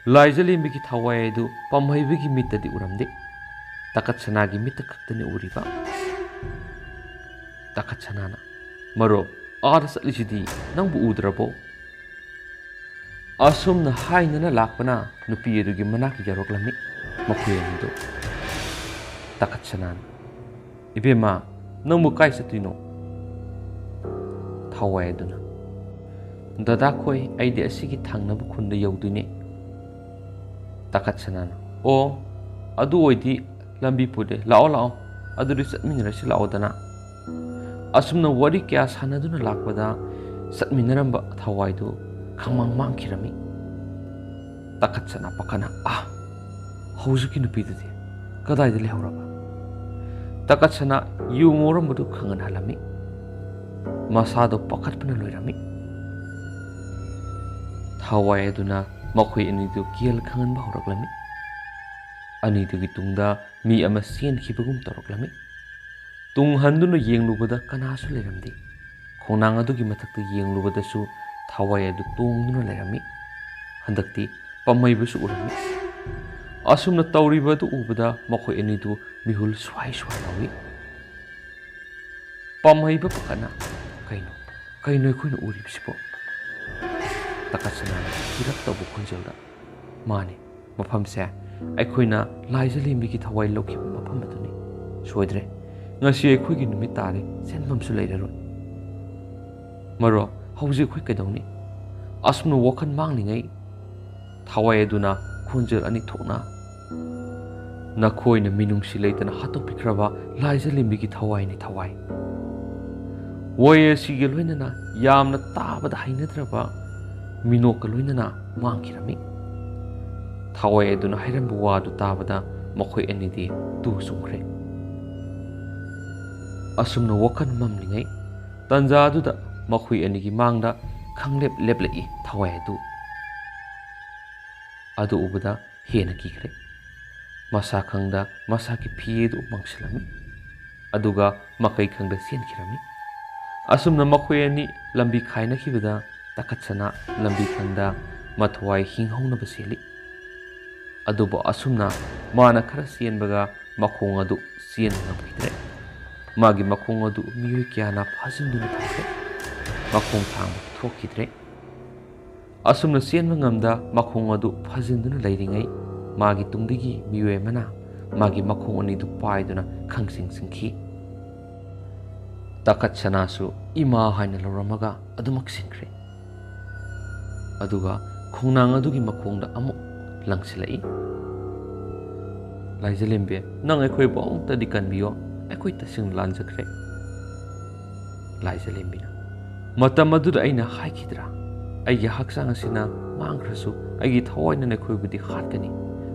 S1: ꯂꯥꯏꯖꯂꯦꯝꯕꯤꯒꯤ ꯊꯋꯥꯏ ꯑꯗꯨ ꯄꯥꯝꯍꯩꯕꯒꯤ ꯃꯤꯠꯇꯗꯤ ꯎꯔꯝꯗꯦ꯫ ꯇꯥꯈꯠꯁꯅꯥꯒꯤ ꯃꯤꯠꯇ ꯈꯛꯇꯅꯤ ꯎꯔꯤꯕ꯫ ꯇꯥꯈꯠꯁꯅꯥꯅ "ꯃꯔꯣ, ꯑꯥꯗ ꯆꯠꯂꯤꯁꯤꯗꯤ ꯅꯪꯕꯨ ꯎꯗ꯭ꯔꯕꯣ?" ꯑꯁꯨꯝꯅ ꯍꯥꯏꯅꯅ ꯂꯥꯛꯄꯅ ꯅꯨꯄꯤ ꯑꯗꯨꯒꯤ ꯃꯅꯥꯛ ꯌꯧꯔꯛꯂꯝꯃꯤ ꯃꯈꯣꯏ ꯑꯅꯤꯗꯨ꯫ ꯇꯥꯈꯠꯁꯅꯥꯅ "ꯏꯕꯦꯝꯃ, ꯅꯪꯕꯨ ꯀꯥꯏ ꯆꯠꯇꯣꯏꯅꯣ?" ꯊꯋꯥꯏ ꯑꯗꯨꯅ "ꯗꯗꯥꯈꯣꯏ, ꯑꯩꯗꯤ ꯑꯁꯤꯒꯤ ꯊꯪꯅꯕ ꯈꯨꯟꯗ ꯌꯧꯗꯣꯏꯅꯦ." ꯇꯥꯈꯠꯁꯅꯥꯅ "ꯑꯣ, ꯑꯗꯨ ꯑꯣꯏꯗꯤ ꯂꯝꯕꯤ ꯄꯨꯗꯦ, ꯂꯥꯛꯑꯣ ꯂꯥꯛꯑꯣ, ꯑꯗꯨꯗꯤ ꯆꯠꯃꯤꯟꯅꯔꯁꯤ ꯂꯥꯛꯑꯣꯗꯅ." ꯑꯁꯨꯝꯅ ꯋꯥꯔꯤ ꯀꯌꯥ ꯁꯥꯟꯅꯗꯨꯅ ꯂꯥꯛꯄꯗ ꯆꯠꯃꯤꯟꯅꯔꯝꯕ ꯊꯋꯥꯏꯗꯨ ꯈꯪꯃꯥꯡ ꯃꯥꯡꯈꯤꯔꯝꯃꯤ꯫ ꯇꯥꯈꯠꯁꯅꯥ ꯄꯥꯈꯠꯅ ꯍꯧꯖꯤꯛꯀꯤ ꯅꯨꯄꯤꯗꯨꯗꯤ ꯀꯗꯥꯏꯗ ꯂꯩꯍꯧꯔꯕ? ꯇꯥꯈꯠꯁꯅꯥ ꯌꯨ ꯉꯧꯔꯝꯕꯗꯨ ꯈꯪꯍꯟꯍꯜꯂꯝꯃꯤ꯫ ꯃꯁꯥꯗꯣ ꯄꯥꯈꯠꯄꯅ ꯂꯣꯏꯔꯝꯃꯤ꯫ ꯊꯋꯥꯏ ꯑꯗꯨꯅ ꯃꯈꯣꯏ ꯑꯅꯤꯗꯨ ꯀꯤꯌꯦꯜ ꯈꯪꯍꯟꯕ ꯍꯧꯔꯛꯂꯝꯃꯤ꯫ ꯑꯅꯤꯗꯨꯒꯤ ꯇꯨꯡꯗ ꯃꯤ ꯑꯃ ꯆꯦꯟꯈꯤꯕꯒꯨꯝ ꯇꯧꯔꯛꯂꯝꯃꯤ꯫ ꯇꯨꯡ ꯍꯟꯗꯨꯅ ꯌꯦꯡꯂꯨꯕꯗ ꯀꯅꯥꯁꯨ ꯂꯩꯔꯝꯗꯦ꯫ ꯈꯣꯡꯅꯥꯡ ꯑꯗꯨꯒꯤ ꯃꯊꯛꯇ ꯌꯦꯡꯂꯨꯕꯗꯁꯨ ꯊꯋꯥꯏ ꯑꯗꯨ ꯇꯣꯡꯗꯨꯅ ꯂꯩꯔꯝꯃꯤ꯫ ꯍꯟꯗꯛꯇꯤ ꯄꯥꯝꯍꯩꯕꯁꯨ ꯎꯔꯝꯃꯤ꯫ ꯑꯁꯨꯝꯅ ꯇꯧꯔꯤꯕ ꯑꯗꯨ ꯎꯕꯗ ꯃꯈꯣꯏ ꯑꯅꯤꯗꯨ ꯃꯤꯍꯨꯜ ꯁ꯭ꯋꯥꯏ ꯁ꯭ꯋꯥꯏ ꯂꯥꯎꯏ꯫ ꯄꯥꯝꯍꯩꯕ ꯄꯥꯈꯠꯅ "ꯀꯩꯅꯣ ꯑꯩꯈꯣꯏꯅ ꯎꯔꯤꯕꯁꯤꯕꯣ?" ꯇꯥꯈꯠꯁꯅꯥꯅ ꯀꯤꯔꯛ ꯇꯧꯕ ꯈꯣꯟꯖꯦꯜꯗ "ꯃꯥꯅꯤ, ꯃꯐꯝꯁꯦ ꯑꯩꯈꯣꯏꯅ ꯂꯥꯏꯖꯂꯦꯝꯕꯤꯒꯤ ꯊꯋꯥꯏ ꯂꯧꯈꯤꯕ ꯃꯐꯝ ꯑꯗꯨꯅꯤ꯫ ꯁꯣꯏꯗ꯭ꯔꯦ, ꯉꯁꯤ ꯑꯩꯈꯣꯏꯒꯤ ꯅꯨꯃꯤꯠ ꯇꯥꯔꯦ, ꯆꯦꯟꯐꯝꯁꯨ ꯂꯩꯔꯔꯣꯏ꯫ ꯃꯔꯣ, ꯍꯧꯖꯤꯛ ꯑꯩꯈꯣꯏ ꯀꯩꯗꯧꯅꯤ?" ꯑꯁꯨꯝꯅ ꯋꯥꯈꯜ ꯃꯥꯡꯂꯤꯉꯩ ꯊꯋꯥꯏ ꯑꯗꯨꯅ ꯈꯣꯟꯖꯦꯜ ꯑꯅꯤ ꯊꯣꯛꯅ "ꯅꯈꯣꯏꯅ ꯃꯤꯅꯨꯡꯁꯤ ꯂꯩꯇꯅ ꯍꯥꯠꯇꯣꯛꯄꯤꯈ꯭ꯔꯕ ꯂꯥꯏꯖꯂꯦꯝꯕꯤꯒꯤ ꯊꯋꯥꯏꯅꯤ, ꯊꯋꯥꯏ." ꯋꯥꯌꯦꯜ ꯑꯁꯤꯒ ꯂꯣꯏꯅꯅ ꯌꯥꯝꯅ ꯇꯥꯕꯗ ꯍꯩꯅꯗ꯭ꯔꯕ ꯃꯤꯅꯣꯛꯀ ꯂꯣꯏꯅꯅ ꯃꯥꯡꯈꯤꯔꯝꯃꯤ꯫ ꯊꯋꯥꯏ ꯑꯗꯨꯅ ꯍꯥꯏꯔꯝꯕ ꯋꯥꯗꯨ ꯇꯥꯕꯗ ꯃꯈꯣꯏ ꯑꯅꯤꯗꯤ ꯇꯨ ꯆꯨꯡꯈ꯭ꯔꯦ꯫ ꯑꯁꯨꯝꯅ ꯋꯥꯈꯜ ꯃꯝꯂꯤꯉꯩ ꯇꯟꯖꯥ ꯑꯗꯨꯗ ꯃꯈꯣꯏ ꯑꯅꯤꯒꯤ ꯃꯥꯡꯗ ꯈꯪꯂꯦꯞ ꯂꯦꯞꯂꯛꯏ ꯊꯋꯥꯏ ꯑꯗꯨ ꯎꯕꯗ ꯍꯦꯟꯅ ꯀꯤꯈ꯭ꯔꯦ꯫ ꯃꯁꯥ ꯈꯪꯗ ꯃꯁꯥꯒꯤ ꯐꯤ ꯑꯗꯨ ꯃꯪꯁꯤꯜꯂꯝꯃꯤ꯫ ꯑꯗꯨꯒ ꯃꯀꯩ ꯈꯪꯗ ꯆꯦꯟꯈꯤꯔꯝꯃꯤ꯫ ꯑꯁꯨꯝꯅ ꯃꯈꯣꯏ ꯑꯅꯤ ꯂꯝꯕꯤ ꯈꯥꯏꯅꯈꯤꯕꯗ ꯇꯥꯈꯠꯁꯅꯥ ꯂꯝꯕꯤ ꯈꯪꯗ ꯃꯊꯋꯥꯏ ꯍꯤꯡꯍꯧꯅꯕ ꯆꯦꯜꯂꯤ꯫ ꯑꯗꯨꯕꯨ ꯑꯁꯨꯝꯅ ꯃꯥꯅ ꯈꯔ ꯆꯦꯟꯕꯒ ꯃꯈꯣꯡ ꯑꯗꯨ ꯆꯦꯟꯕ ꯉꯝꯈꯤꯗ꯭ꯔꯦ꯫ ꯃꯥꯒꯤ ꯃꯈꯣꯡ ꯑꯗꯨ ꯃꯤꯑꯣꯏ ꯀꯌꯥꯅ ꯐꯥꯖꯤꯟꯗꯨꯅ ꯊꯝꯈ꯭ꯔꯦ꯫ ꯃꯈꯣꯡ ꯊꯥꯡꯕ ꯊꯣꯛꯈꯤꯗ꯭ꯔꯦ꯫ ꯑꯁꯨꯝꯅ ꯆꯦꯟꯕ ꯉꯝꯗ ꯃꯈꯣꯡ ꯑꯗꯨ ꯐꯥꯖꯤꯟꯗꯨꯅ ꯂꯩꯔꯤꯉꯩ ꯃꯥꯒꯤ ꯇꯨꯡꯗꯒꯤ ꯃꯤꯑꯣꯏ ꯑꯃꯅ ꯃꯥꯒꯤ ꯃꯈꯣꯡ ꯑꯅꯤꯗꯨ ꯄꯥꯏꯗꯨꯅ ꯈꯪꯆꯤꯡ ꯆꯤꯡꯈꯤ꯫ ꯇꯥꯈꯠꯁꯅꯥꯁꯨ ꯏꯃꯥ ꯍꯥꯏꯅ ꯂꯧꯔꯝꯃꯒ ꯑꯗꯨꯃꯛ ꯁꯤꯟꯈ꯭ꯔꯦ꯫ ꯑꯗꯨꯒ ꯈꯣꯡꯅꯥꯡ ꯑꯗꯨꯒꯤ ꯃꯈꯣꯡꯗ ꯑꯃꯨꯛ ꯂꯪꯁꯤꯜꯂꯛꯏ꯫ "ꯂꯥꯏꯖꯂꯦꯝꯕꯤ, ꯅꯪ ꯑꯩꯈꯣꯏꯕꯨ ꯑꯃꯨꯛꯇꯗꯤ ꯀꯟꯕꯤꯌꯣ, ꯑꯩꯈꯣꯏ ꯇꯁꯦꯡꯅ ꯂꯥꯟꯖꯈ꯭ꯔꯦ." ꯂꯥꯏꯖꯂꯦꯝꯕꯤꯅ "ꯃꯇꯝ ꯑꯗꯨꯗ ꯑꯩꯅ ꯍꯥꯏꯈꯤꯗ꯭ꯔꯥ, ꯑꯩꯒꯤ ꯍꯛꯆꯥꯡ ꯑꯁꯤꯅ ꯃꯥꯡꯈ꯭ꯔꯁꯨ ꯑꯩꯒꯤ ꯊꯋꯥꯏꯅ ꯑꯩꯈꯣꯏꯕꯨꯗꯤ ꯍꯥꯠꯀꯅꯤ,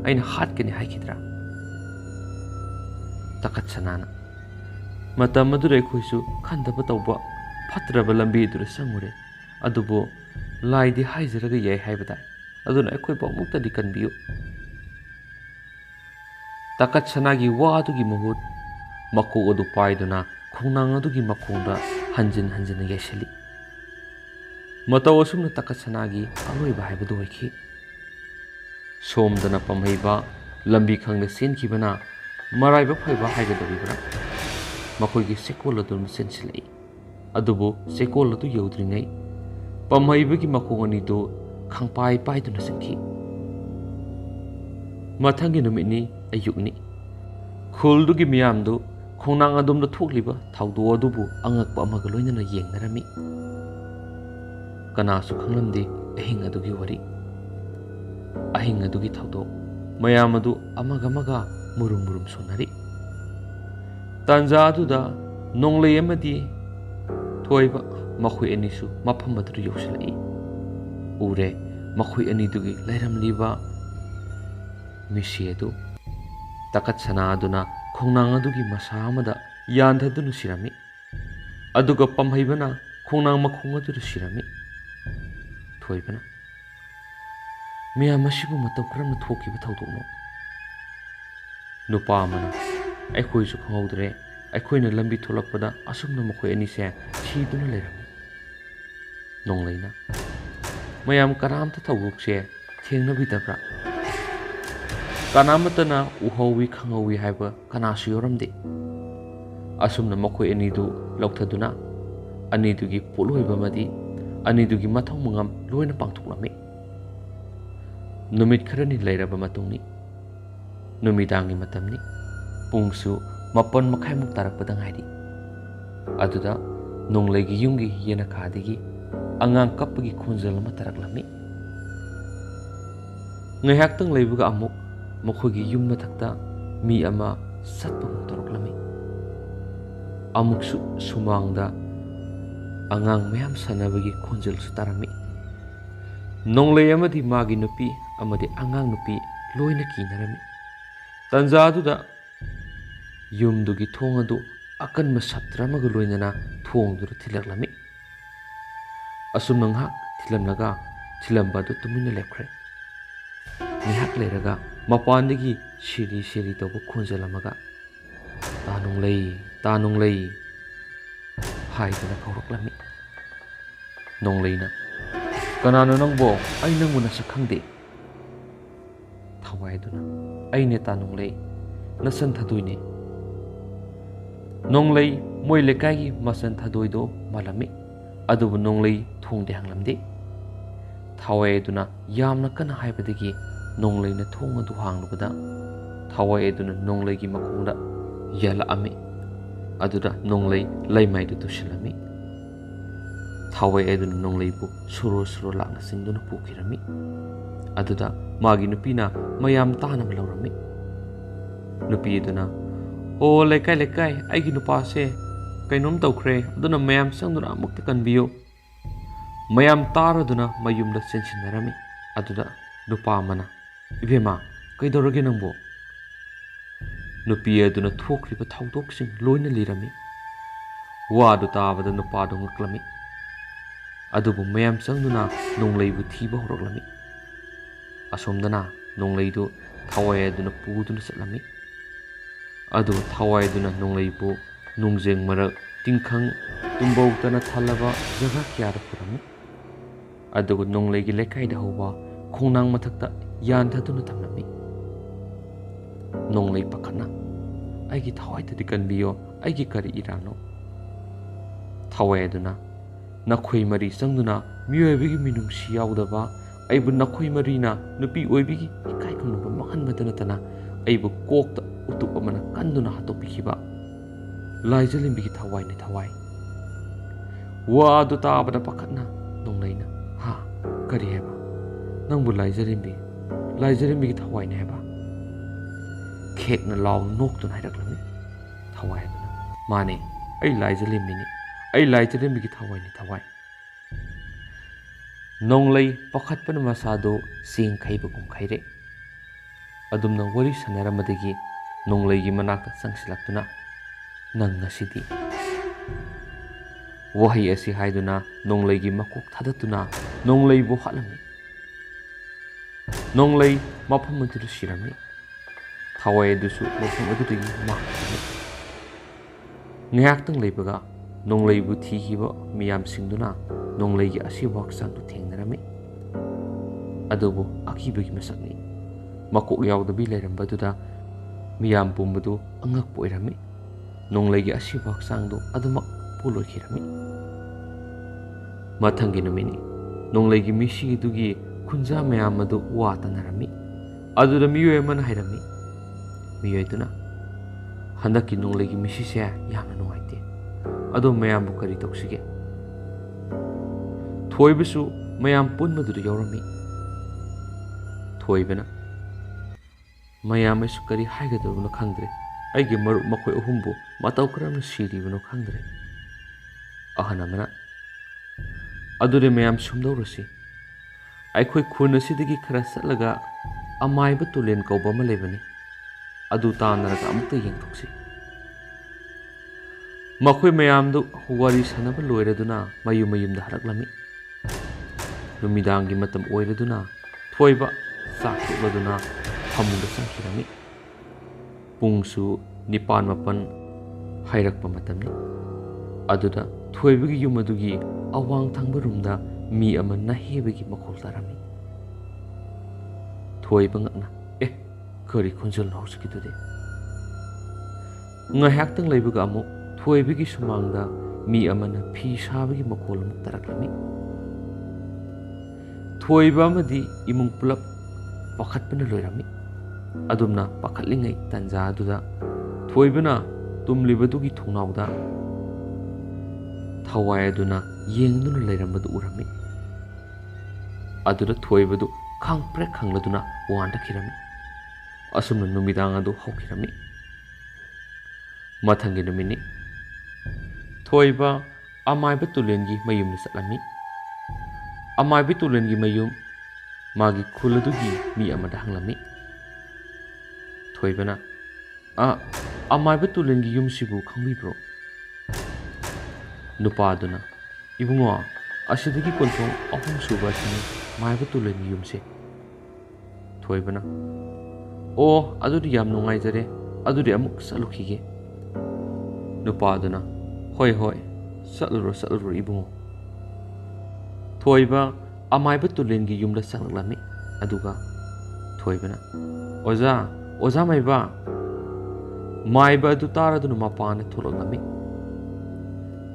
S1: ꯑꯩꯅ ꯍꯥꯠꯀꯅꯤ ꯍꯥꯏꯈꯤꯗ꯭ꯔꯥ?" ꯇꯥꯈꯠꯁꯅꯥꯅ Matam adura akhoi su khandaba tawba fatraba lambi dura sangure adubo laidi haizaraga yai haibadai aduna akhoi bamukta di kanbiyu takat sanagi wa adugi mahut mako adu paiduna khongnang adugi makongda hanjin hanjin yaisali mataw asumna takat sanagi aroiba haibadu hoikhi somdana pamhaiba lambi khangna senkibana maraiba phaiba haigadabibra makoigi sekol adu sensilai adubo sekol adu yaudringai pamhaibagi makong ani do khangpai paiduna sangki mathangi numini ayukni khuldugi miyamdu khongnang adumda thokliba thawdo adubu angakpa amaga loinana yengnarami kanasu khanglamdi ahing adugi wari ahing adugi thawdo mayam adu amaga murum murum sonari tanja aduda nonglei amadi thoiba makhui anisu mafam adu yausilai ure makhui anidugi lairamliba misi adu takat sana aduna khongnang adugi masa amada yandhadunu sirami aduga pamhaibana khongnang makhong adu sirami thoibana miyam asibu mataw karamna thokiba thawdokno nupa amana akhoi su khangudre akhoi na lambi tholakpada asumna makhoi ani se siduna lerami nongleina mayam karamta thawgokse thengna bidabra kanamatana uhawi khangawi haiba kanasu yoramde asumna makhoi ani du lauthaduna ani dugi poloiba madi ani dugi mathau mangam loina pangthuklami numit kharani leiraba matungni numidangi matamni pungsu mapan makhai muk tarakpada ngairi aduda nongleigi yungi yena khadigi angang kappagi khonjal ma taraklami ngaihaktang leibuga amuk makhoigi yum mathakta mi ama satpa taraklami amuksu sumangda angang mayam sanabagi khonjal su tarami nonglei amadi magi nupi amadi angang nupi loina kinarami tanja aduda yumdugi thong adu akanma saptramaga loinana thongdura thilaklami asum nangha thilamnaga thilamba adu tumina lepkhre nihak leiraga mapandagi shiri tobu khonjalamaga ta nonglei haidana kauroklami nongleina kanano nangbo ai nangmuna sakhangde thawaiduna aine ta nonglei nasan thaduine nonglei moi lekai masan thadoido malami adubu nonglei thongde hanglamde thawaiduna yamna kana haibadagi nongleina thong adu hanglubada thawaiduna nonglei gi makhongda yala ami aduda nonglei laimai du tusilami thawai aduna nonglei bu suro lakna singduna pukirami aduda magi nupina mayam tana malawrami nupi aduna o lekai aigi nupa se kainom tawkhre aduna mayam sangduna amukta kanbiyo mayam taraduna mayumda sensinarami aduda nupa mana ibema kaidorage nangbo nupi aduna thokriba thawdoksing loina lirami wadu tabada nupado ngaklami adubu mayam sangduna nongleibu thiba horoklami asomdana nongleidu thawai aduna puduna satlami adu thawai aduna nongleibu nungjeng marak tingkhang tumbawtana thalaba jaga kyara purami adugu nongleigi lekaida hoba khongnang mathakta yandhaduna thamlami nonglei pakhana aigi thawai tadi kanbiyo aigi kari irano thawai aduna nakhoi mari sangduna miyoibigi minungsi yaudaba aibu nakhoi marina nupi oibigi ikai khunba makhan madana tana aibu kokta utup amana kanduna hatopikhiba laijalimbi thawai ni thawai wa adu tabada pakhana nongleina ha kari heba nangbu laijalimbi thawai ne heba khek na law nok tu nai raklami thawai aduna mane ai laijalimbi ai laijalimbi thawai ni thawai nonglei pakhatpan masado sing khaiba kum khaire adumna wari sanaramadagi nonglei gi manakta sangsilaktuna nang ngasidi wahi asi haiduna nonglei makok thadatuna nonglei bu halami nonglei mafam adu sirami thawai dusu mafam adu digi ma ngayaktang leibaga nonglei bu thihiba miyam singduna nonglei gi asi waksang du thengnarami adubu akibagi masakni makok yaudbi leirambaduna miyam pumbadu angak poirami nonglei gi asi waksang du adumak puloi khirami mathangi numini nonglei gi misi dugi khunja mayam adu wa tanarami aduda miyoy man hairami miyoy tuna handaki nonglei gi misi se yamna nuaite adu mayam bu kari toksige thoibisu mayam punmadu yorami thoibena mayam isu kari haigadabuna khangdre aigi maru makoi uhumbu matau karamna siribuna khangdre ahanamana adude mayam sumdaurusi aikhoi khun asidagi khara satlaga amaiba tulen kauba ma lebani adu tanaraga amukta yengthoksi makhoi mayam du wari sanaba loiraduna mayum da haraklami numidangi matam oiraduna thoiba sakthukladuna phamungda sangkhirami pungsu nipan mapan hairakpa matamni aduda thoibagi yumadugi awang thangba rumda mi ama nahebagi makhol tarami thoiba ngakna kari khunjal hausikitude ngayaktang leibaga amu thoibagi sumangda mi amana phi sabagi makhol amuk taraklami thoiba amadi imung pulap pakhatpana loirami adumna pakhatlingai tanja aduda thoibana tumlibadugi thungnauda thawai aduna yengduna leirambadu urami aduda thoibadu khangprek khangladuna wanda khirami asumna numidang adu hawkhirami mathangi numini thoiba amaiba tulengi mayumni satlami amaiba tulengi mayum magi khuladugi mi amada hanglami thoibana amaiba tulengi yumsibu khangbibro nupaduna ibungo asidagi konthong ahum suba sini maiba tulengi yumse thoibana adudi yam nungai jare adudi amuk salukhige nupaduna hoi saluro ibungo thoiba amaiba tulengi yumda sanglami aduga thoibana oza maiba adu taraduna mapana thologlami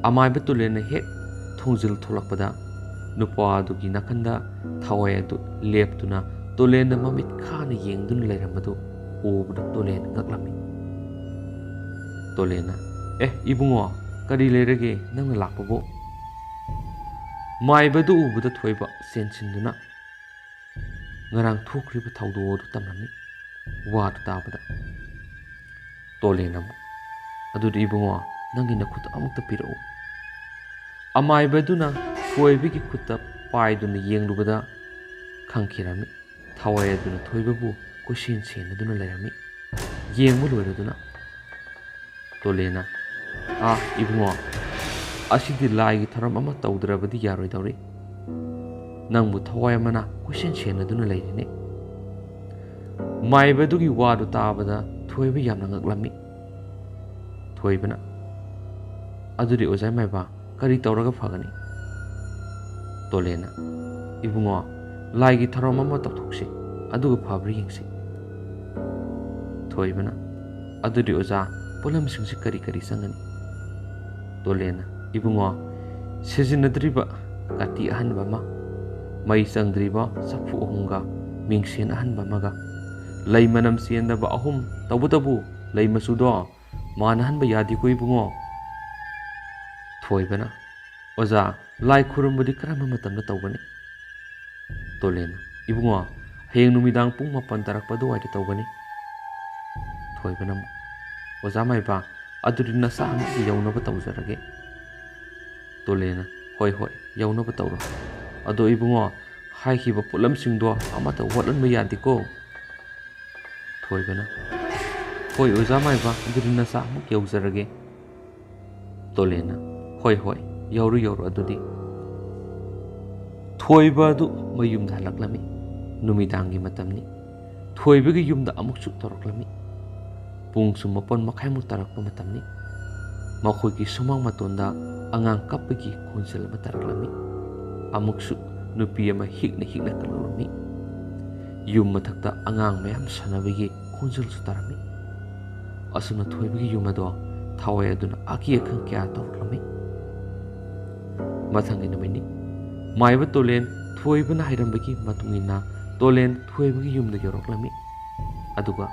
S1: amaiba tulena hek thongjil tholakpada nupa adugi nakanda thawai adu leptuna tolena mamit khana yengduna leiramadu ubda tolen ngaklami tolena ibungo kari leirage nangna lakpabo maibadu ubda thoiba sensinduna ngarang thokriba thawdo du tamnami wadu tabada tolenam adudi ibungo nangi nakhuta amukta pirau amaibaduna thoibigi khutta paiduna yenglubada khangkhirami thawai aduna thoibabu kusin senaduna leirami yengmu loiraduna tolena ibungo asidi laigi tharam ama tawdrabadi yaroi dawri nangbu thawai amana kusin senaduna leirine maibadugi wadu tabada thoiba yamna ngaklami thoibana adudi ozai maiba kari tawraga phagani tolena ibungo laigi tharam ama tawthokse aduga phabri yengsi thoibana adudi oza polam singsi kari sangani tolena ibungo sejinadriba kati ahanba ma mai sangdriba safu ohunga mingsen ahanba maga lay manam siendaba ahum tabu lay masudo manahanba yadi ko ibungo thoibana oza lai khurumbudi karama matamna tawgani tolena ibungo heng numidang pung mapan tarakpadu waida tawgani thoibana oza maiba aduri nasa amki yaunaba tawjarage tolena hoi yaunaba tawro ado ibungo haikiba pulam singdo amata watlanba yadiko thoibana hoi oza maiba aduri nasa amuk yaujarage Tolena, hoi hoi, yauru yauru adudi. Thoiba adu mayumda halaklami, numidangi matamni. Thoibagi yumda amuk chuk toroklami. Pung sumapon makhaimu tarakpa matamni. Makhoigi sumang matonda angang kapagi khunjal mataraklami. Amuk chuk nupi ama hikna talurami. Yum mathakta angang mayam sanabagi khunjal sutarami. Asuna thoibagi yum ado thawai aduna aki akhang kya toroklami. Mathangi namini. Maiba tolen thoibana hairambagi matungina tolen thoibagi yumda yoroklami. Aduga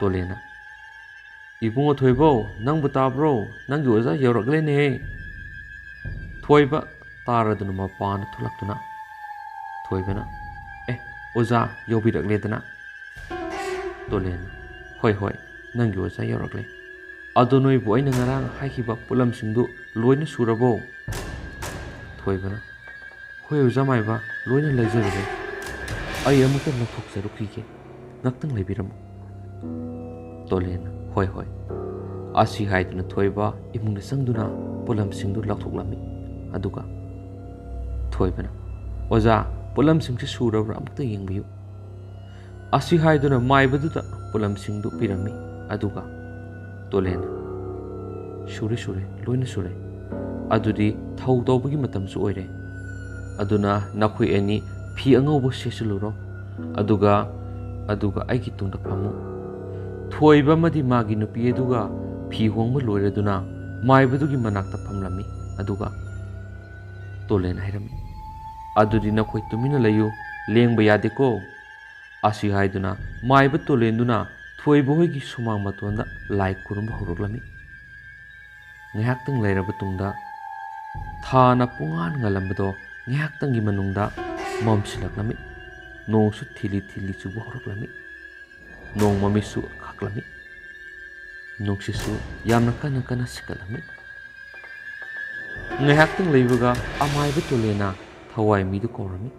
S1: tolena ibungo thoibo nang butabro nang yoza yoroklene thoiba taraduna mapana thulaktuna thoibana oza yobirakledana tolena hoi hoi nang yoza yorokle adonoi bu aina ngarang haikiba pulam singdu loina surabo thoibana hoi oza maiba loina lejare ai amuta nathok sarukike naktang leibiramu Tolena, hoi hoi. Ashi haiduna thoiba imungna sangduna pulam singdu lakthoklami. Aduga thoibana oza pulam singse surabra amta yengbiyu. Ashi haiduna maibaduda pulam singdu pirami. Aduga tolena sure loina sure. Adudi thau tawbagi matamsu oire. Aduna nakhui ani phi angaubo sesuluro. Aduga aigi tungda phamu. Thoiba madi magi nupi aduga phi hongma loiraduna maibadugi manakta phamlami aduga tolen hairami adudi nakhoi tumina layu lengba yadeko asi haiduna maiba tolenduna thoiba hoigi sumang matonda lai kurumba horoklami ngayaktang lairaba tungda thana pungan ngalambado ngayaktangi manungda mamsilaklami nongsu thili chubu horoklami nong mamisu kaklami nongsisu yamna kana sikalami ngayaktang leibaga amaiba tolena thawai midu korami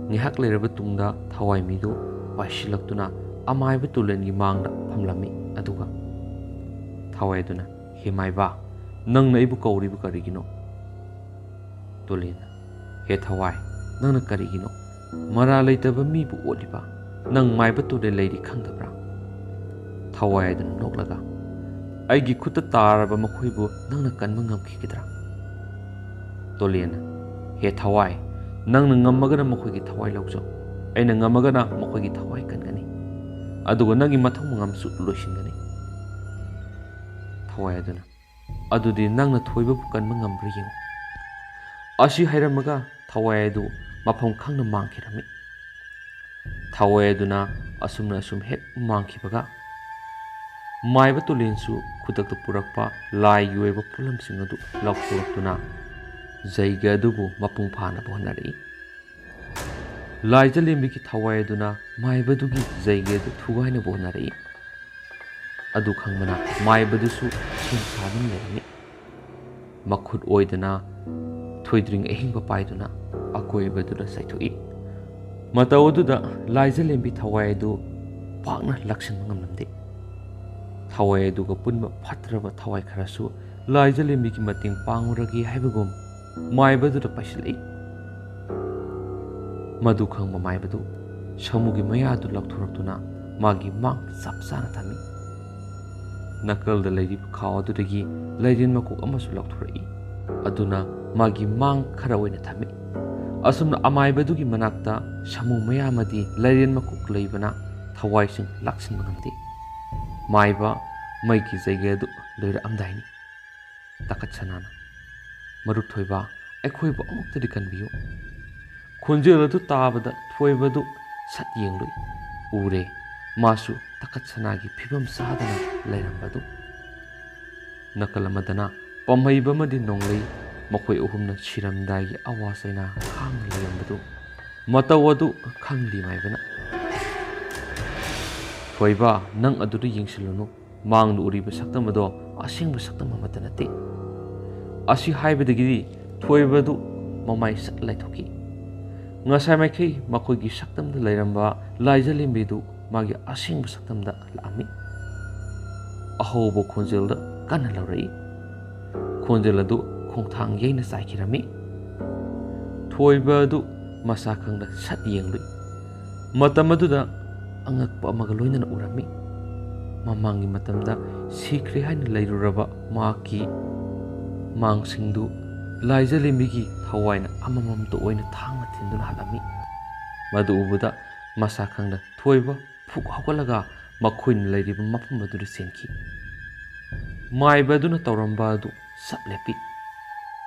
S1: ngayak leiraba tungda thawai midu paisilaktuna amaiba tolengi mangda phamlami aduga thawai duna hemaiba nangna ibu kauribu karigino tolena he thawai nangna karigino mara leitaba mibu oliba nang maiba tole leiri khangdabra thawai adun noklaga aigi khutta taraba makhoibu nangna kanma ngamkhigidra tolena he thawai nangna ngammagana makhoigi thawai lawjo aina ngamagana makhoigi thawai kangani aduga nangi mathong ngamsu loisingani thawai aduna adudi nangna thoiba kanma ngambra yengo ashi hairamaga thawai adu mafam khangna mangkhirami thawai aduna asumna asum hek mangkhibaga maiba tolensu khudakta purakpa lai yoiba pulam singadu laukhoraktuna jaiga adubu mapung phana bonari lai jalembi ki thawai aduna maiba dugi jaiga adu thugaina bonari adu khangmana maiba dusu sinsadun lerami makhut oidana thoidring ehingba paiduna akoiba duna saithoi mataududa laija lembi thawai adu pakna lakshin ngamlamde thawai aduga punba phatraba thawai kharasu laija lembi ki mating panguragi haibagum maibaduda paisilai madu khangba maibadu samugi mayadu lakthoraktuna magi mang sapsana thami nakalda leiri khawdudagi leirin makuk amasu lakthorai aduna magi mang khara oina thami asumna amaibadugi manakta samu mayamadi leiren makuk leibana thawai sing laksin mangamde maiba maiki jaigadu loira amdaini takat sanana maruk thoiba aikhoiba amuktadi kanbiyo khunjel adu tabada thoibadu sat yenglui ure masu takat sanagi phibam sadana leirambadu nakalamadana pamhaiba madi nonglei makhoi uhumna shiramdagi awasaina khang leyambadu matawadu khangli maibana thoiba nang adudu yingsilunu mangdu uriba saktamado asingba saktam amata nate asi haibadagi thoibadu mamai sat laithoki ngasai maikei makhoigi saktamda leiramba laija lembidu magi asingba saktamda lami ahobo khonjelda kana laurai khonjel adu khongthang yeina saikirami thoiba adu masa khangda sat yenglui matam aduda angakpa amaga loinana urami mamangi matamda sikre haina leiruraba maki mangsingdu laijalembigi thawaina amamamto oina thangna thinduna halami madu ubuda masa khangda thoiba phuk hawkalaga makhoin leiriba mafam aduda senki maiba aduna tawramba adu saplepi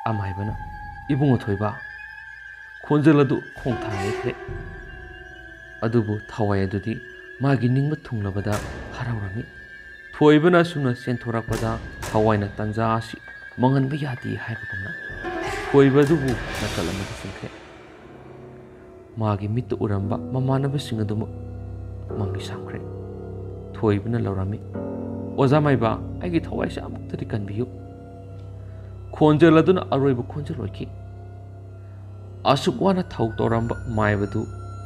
S1: amaibana ibungo thoiba khonjel adu khongthang lekre adubu thawai adudi magi ningba thunglabada haraurami thoibana suna senthorakpada thawaina tanja asi manganba yati haibagumna thoiba adubu nakalamada sinkre magi mit uramba mamanaba singaduma mangi samkre thoibana laurami oza maiba aigi thawai sa amuktari kanbiyu khonjel aduna aroiba khonjel oiki asuk wana thau toramba maibadu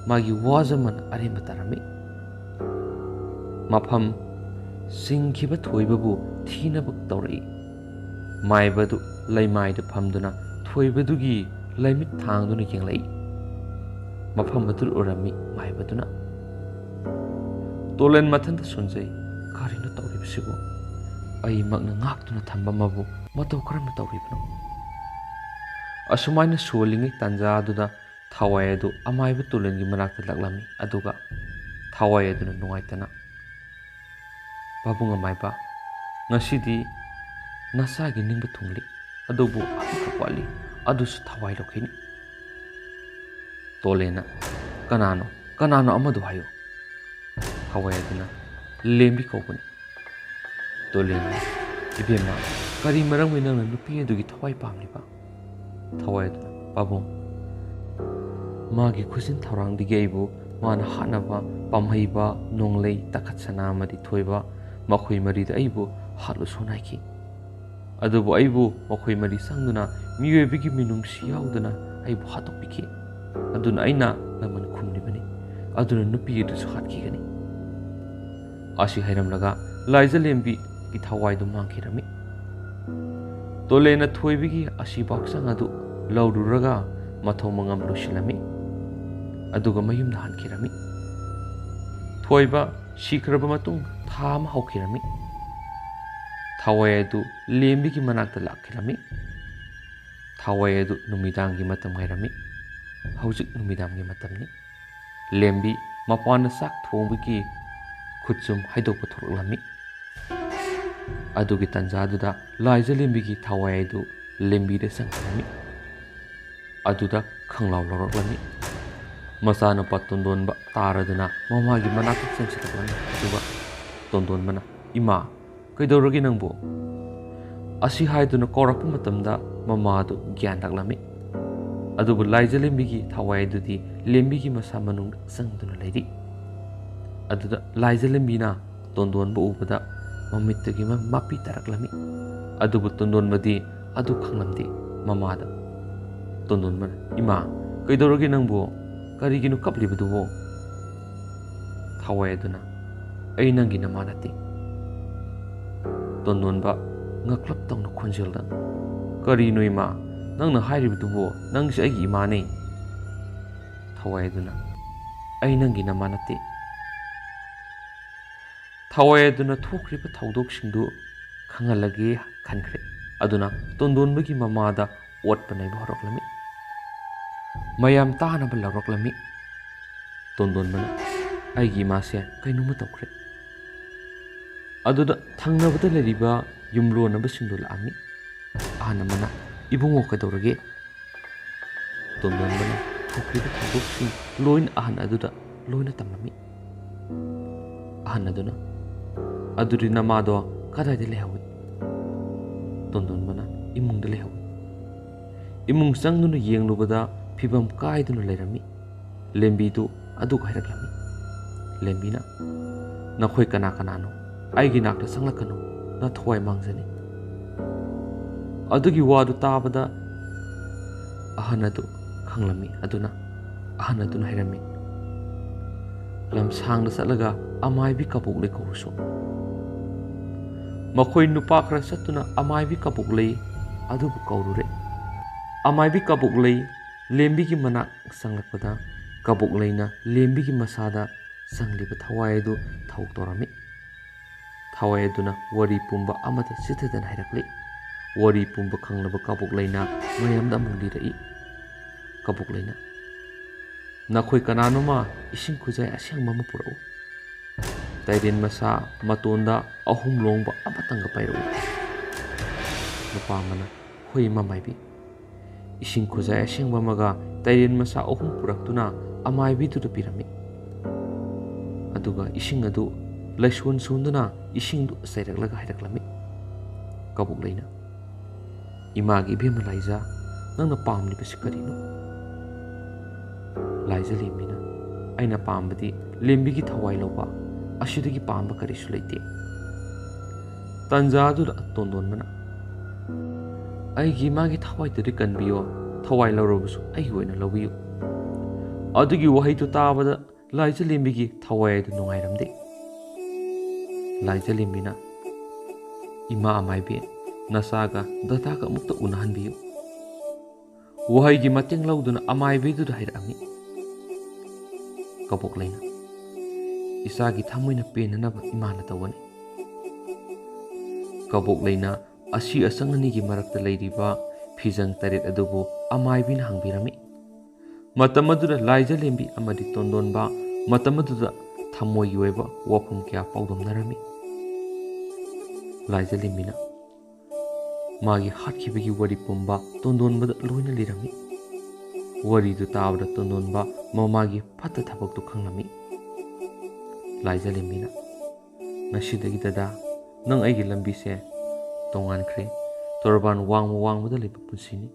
S1: magi wazaman aremba tarami mafam singkhiba thoibabu thinabak tawrai maibadu laimaida phamduna thoibadugi laimit thangduna yenglai mafam adur urami maibaduna tolen mathanda sunjai karina tawribasibu ai magna ngaktuna thamba mabu matau karamna tawribano asumai solingi tanja aduda thawai adu amaiba tulengi manakta laklami aduga thawai aduna nungaitana babunga maiba ngasidi nasagi ningba thungli adubu akapali adusu thawai lokhini tolena kanano amadu hayo thawai aduna lembi kobuni tolena ibema kari marang winang nupi adugi thawai pamliba thawai aduna babung magi khusin thaurang digeibu mana hanaba pamhaiba nonglei takatsana amadi thoiba makhoi mari da aibu halu sonaiki adubu aibu makhoi mari sangduna miyoibigi minungsi yauduna aibu hatokpiki aduna aina laman khumlibani aduna nupi edu hatki gani ashi hairamlaga laijalembi ki thawai du mangkhirami tolena thoibigi ashi baksang adu laururaga mathau mangam losilami aduga mayumna hankhirami thoiba shikraba matung thama hawkhirami thawai adu lembigi manakta lakhirami thawai adu numidangi matam hairami haujik numidangi matamni lembi mapana sak thongbigi khutchum haidokpa thoroklami adugi tanjaduda laija lembigi thawai adu lembida sangkhirami aduda khanglaw loroklami masana patondonba taraduna mamagi manakta sangsilaklami aduga tondonbana ima kaidoragi nangbo asi haiduna korakpa matamda mamadu gyan laklami adubu laija lembigi thawai adudi lembigi masa manung sangduna leiri aduda laija lembina tondonba ubada mamittagi mapi taraklami adubu tondonbadi adu khanglamdi mamada tondonbana ima kaidoragi nangbo kariginu kaplibadubo thawai aduna ai nangi namanati tondonba ngaklap tangna khonjelda karino ima nangna hairibadubo nangsi aigi imane thawai aduna ai nangi namanati thawai aduna thokriba thaudoksindu khangalage khankhre aduna tondonbagi mamada otpanai bhoroklami mayam tanaba loroklami tondonbana aigi mase kainuma tokre aduda thangnabada leriba yumlonaba singdu laami ahanamana ibungo kadorage tondonbana thokriba thaudoksin loin ahan aduda loina tamami ahan aduna aduri namado kadaide lehawi tondonbana imungda lehawi imung sangduna yenglubada phibam kaiduna leirami lembidu adu hairaklami lembina nakhoi kana kanano aigi nakta sanglakanu na thwai mangjani adugi wadu tabada ahanadu khanglami aduna ahanaduna hairami lam sangda satlaga amaibi kapuk le koruso makhoi nupa khra satuna amaibi kapuk le ꯑꯗꯨꯕꯨ ꯀꯧꯔꯨꯔꯦ꯫ ꯑꯃꯥꯏꯕꯤ ꯀꯕꯣꯛ ꯂꯩ ꯂꯦꯝꯕꯤꯒꯤ ꯃꯅꯥꯛ ꯆꯪꯂꯛꯄꯗ ꯀꯕꯣꯛ ꯂꯩꯅ ꯂꯦꯝꯕꯤꯒꯤ ꯃꯁꯥꯗ ꯆꯪꯂꯤꯕ ꯊꯋꯥꯏ ꯑꯗꯨ ꯊꯧ ꯇꯧꯔꯝꯃꯤ꯫ ꯊꯋꯥꯏ ꯑꯗꯨꯅ ꯋꯥꯔꯤ ꯄꯨꯝꯕ ꯑꯃꯗ ꯆꯤꯊꯗꯅ ꯍꯥꯏꯔꯛꯂꯤ꯫ ꯋꯥꯔꯤ ꯄꯨꯝꯕ ꯈꯪꯂꯕ ꯀꯕꯣꯛ ꯂꯩꯅ ꯃꯌꯥꯝꯗ ꯑꯃꯨꯛ ꯂꯤꯔꯛꯏ꯫ ꯀꯕꯣꯛ ꯂꯩꯅ "ꯅꯈꯣꯏ ꯀꯅꯥꯅꯣꯃ ꯏꯁꯤꯡ ꯈꯨꯖꯥꯏ ꯑꯁꯦꯡꯕ ꯑꯃ ꯄꯨꯔꯛꯎ꯫ ꯇꯩꯔꯦꯟ ꯃꯁꯥ ꯃꯇꯣꯟꯗ ꯑꯍꯨꯝ ꯂꯣꯡꯕ ꯑꯃꯇꯪꯒ ꯄꯥꯏꯔꯛꯎ"꯫ ꯅꯨꯄꯥ ꯑꯃꯅ "ꯍꯣꯏ ꯃꯃꯥꯏꯕꯤ"꯫ ꯏꯁꯤꯡ ꯈꯨꯖꯥꯏ ꯑꯁꯦꯡꯕ ꯑꯃꯒ ꯇꯩꯔꯦꯟ ꯃꯁꯥ ꯑꯍꯨꯝ ꯄꯨꯔꯛꯇꯨꯅ ꯑꯃꯥꯏꯕꯤꯗꯨꯗ ꯄꯤꯔꯝꯃꯤ꯫ ꯑꯗꯨꯒ ꯏꯁꯤꯡ ꯑꯗꯨ ꯂꯩꯁꯣꯟ ꯁꯣꯟꯗꯨꯅ ꯏꯁꯤꯡꯗꯨ ꯆꯩꯔꯛꯂꯒ ꯍꯥꯏꯔꯛꯂꯝꯃꯤ꯫ ꯀꯕꯣꯛ ꯂꯩꯅ "ꯏꯃꯥꯒꯤ ꯏꯕꯦꯝꯃ ꯂꯥꯏꯖꯥ, ꯅꯪꯅ ꯄꯥꯝꯂꯤꯕꯁꯤ ꯀꯔꯤꯅꯣ"꯫ ꯂꯥꯏꯖ ꯂꯦꯝꯕꯤꯅ "ꯑꯩꯅ ꯄꯥꯝꯕꯗꯤ ꯂꯦꯝꯕꯤꯒꯤ ꯊꯋꯥꯏ ꯂꯧꯕ, ꯑꯁꯤꯗꯒꯤ ꯄꯥꯝꯕ ꯀꯔꯤꯁꯨ ꯂꯩꯇꯦ"꯫ ꯇꯟꯖꯥ ꯑꯗꯨꯗ ꯇꯣꯟꯗꯣꯟꯕꯅ "ꯑꯩꯒꯤ ꯏꯃꯥꯒꯤ ꯊꯋꯥꯏꯗꯨꯗꯤ ꯀꯟꯕꯤꯌꯣ, ꯊꯋꯥꯏ ꯂꯧꯔꯕꯁꯨ ꯑꯩꯒꯤ ꯑꯣꯏꯅ ꯂꯧꯕꯤꯌꯨ"꯫ ꯑꯗꯨꯒꯤ ꯋꯥꯍꯩꯗꯨ ꯇꯥꯕꯗ ꯂꯥꯏꯖ ꯂꯦꯝꯕꯤꯒꯤ ꯊꯋꯥꯏ ꯑꯗꯨ ꯅꯨꯡꯉꯥꯏꯔꯝꯗꯦ꯫ ꯂꯥꯏꯖ ꯂꯦꯝꯕꯤꯅ "ꯏꯃꯥ ꯑꯃꯥꯏꯕꯤ, ꯅꯆꯥꯒ ꯗꯗꯥꯒ ꯑꯃꯨꯛꯇ ꯎꯅꯍꯟꯕꯤꯌꯨ"꯫ ꯋꯥꯍꯩꯒꯤ ꯃꯇꯦꯡ ꯂꯧꯗꯨꯅ ꯑꯃꯥꯏꯕꯤꯗꯨꯗ ꯍꯥꯏꯔꯛꯑꯝꯃꯤ꯫ ꯀꯕꯣꯛ ꯂꯩꯅ "ꯏꯆꯥꯒꯤ ꯊꯃꯣꯏꯅ ꯄꯦꯟꯅꯅꯕ ꯏꯃꯥꯅ ꯇꯧꯒꯅꯤ"꯫ ꯀꯕꯣꯛ ꯂꯩꯅ ꯑꯁꯤ ꯑꯁꯪ ꯑꯅꯤꯒꯤ ꯃꯔꯛꯇ ꯂꯩꯔꯤꯕ ꯐꯤꯖꯪ ꯇꯔꯦꯠ ꯑꯗꯨꯕꯨ ꯑꯃꯥꯏꯕꯤꯅ ꯍꯪꯕꯤꯔꯝꯃꯤ꯫ ꯃꯇꯝ ꯑꯗꯨꯗ ꯂꯥꯏꯖ ꯂꯦꯝꯕꯤ ꯑꯃꯗꯤ ꯇꯣꯟꯗꯣꯟꯕ ꯃꯇꯝ ꯑꯗꯨꯗ ꯊꯃꯣꯏꯒꯤ ꯑꯣꯏꯕ ꯋꯥꯐꯝ ꯀꯌꯥ ꯄꯥꯎꯗꯝꯅꯔꯝꯃꯤ꯫ ꯂꯥꯏꯖ ꯂꯦꯝꯕꯤꯅ ꯃꯥꯒꯤ ꯍꯥꯠꯈꯤꯕꯒꯤ ꯋꯥꯔꯤ ꯄꯨꯝꯕ ꯇꯣꯟꯗꯣꯟꯕꯗ ꯂꯣꯏꯅ ꯂꯤꯔꯝꯃꯤ꯫ ꯋꯥꯔꯤꯗꯨ ꯇꯥꯕꯗ ꯇꯣꯟꯗꯣꯟꯕ ꯃꯃꯥꯒꯤ ꯐꯠꯇ ꯊꯕꯛꯇꯨ ꯈꯪꯂꯝꯃꯤ꯫ ꯂꯥꯏꯖ ꯂꯦꯝꯕꯤꯅ "ꯉꯁꯤꯗꯒꯤ ꯗꯗꯥ, ꯅꯪ ꯑꯩꯒꯤ ꯂꯝꯕꯤꯁꯦ ꯇꯣꯉꯥꯟꯈ꯭ꯔꯦ, ꯇꯣꯔꯕꯥꯟ ꯋꯥꯡꯃ ꯋꯥꯡꯃꯗ ꯂꯩꯕ ꯄꯨꯟꯁꯤꯅꯤ"꯫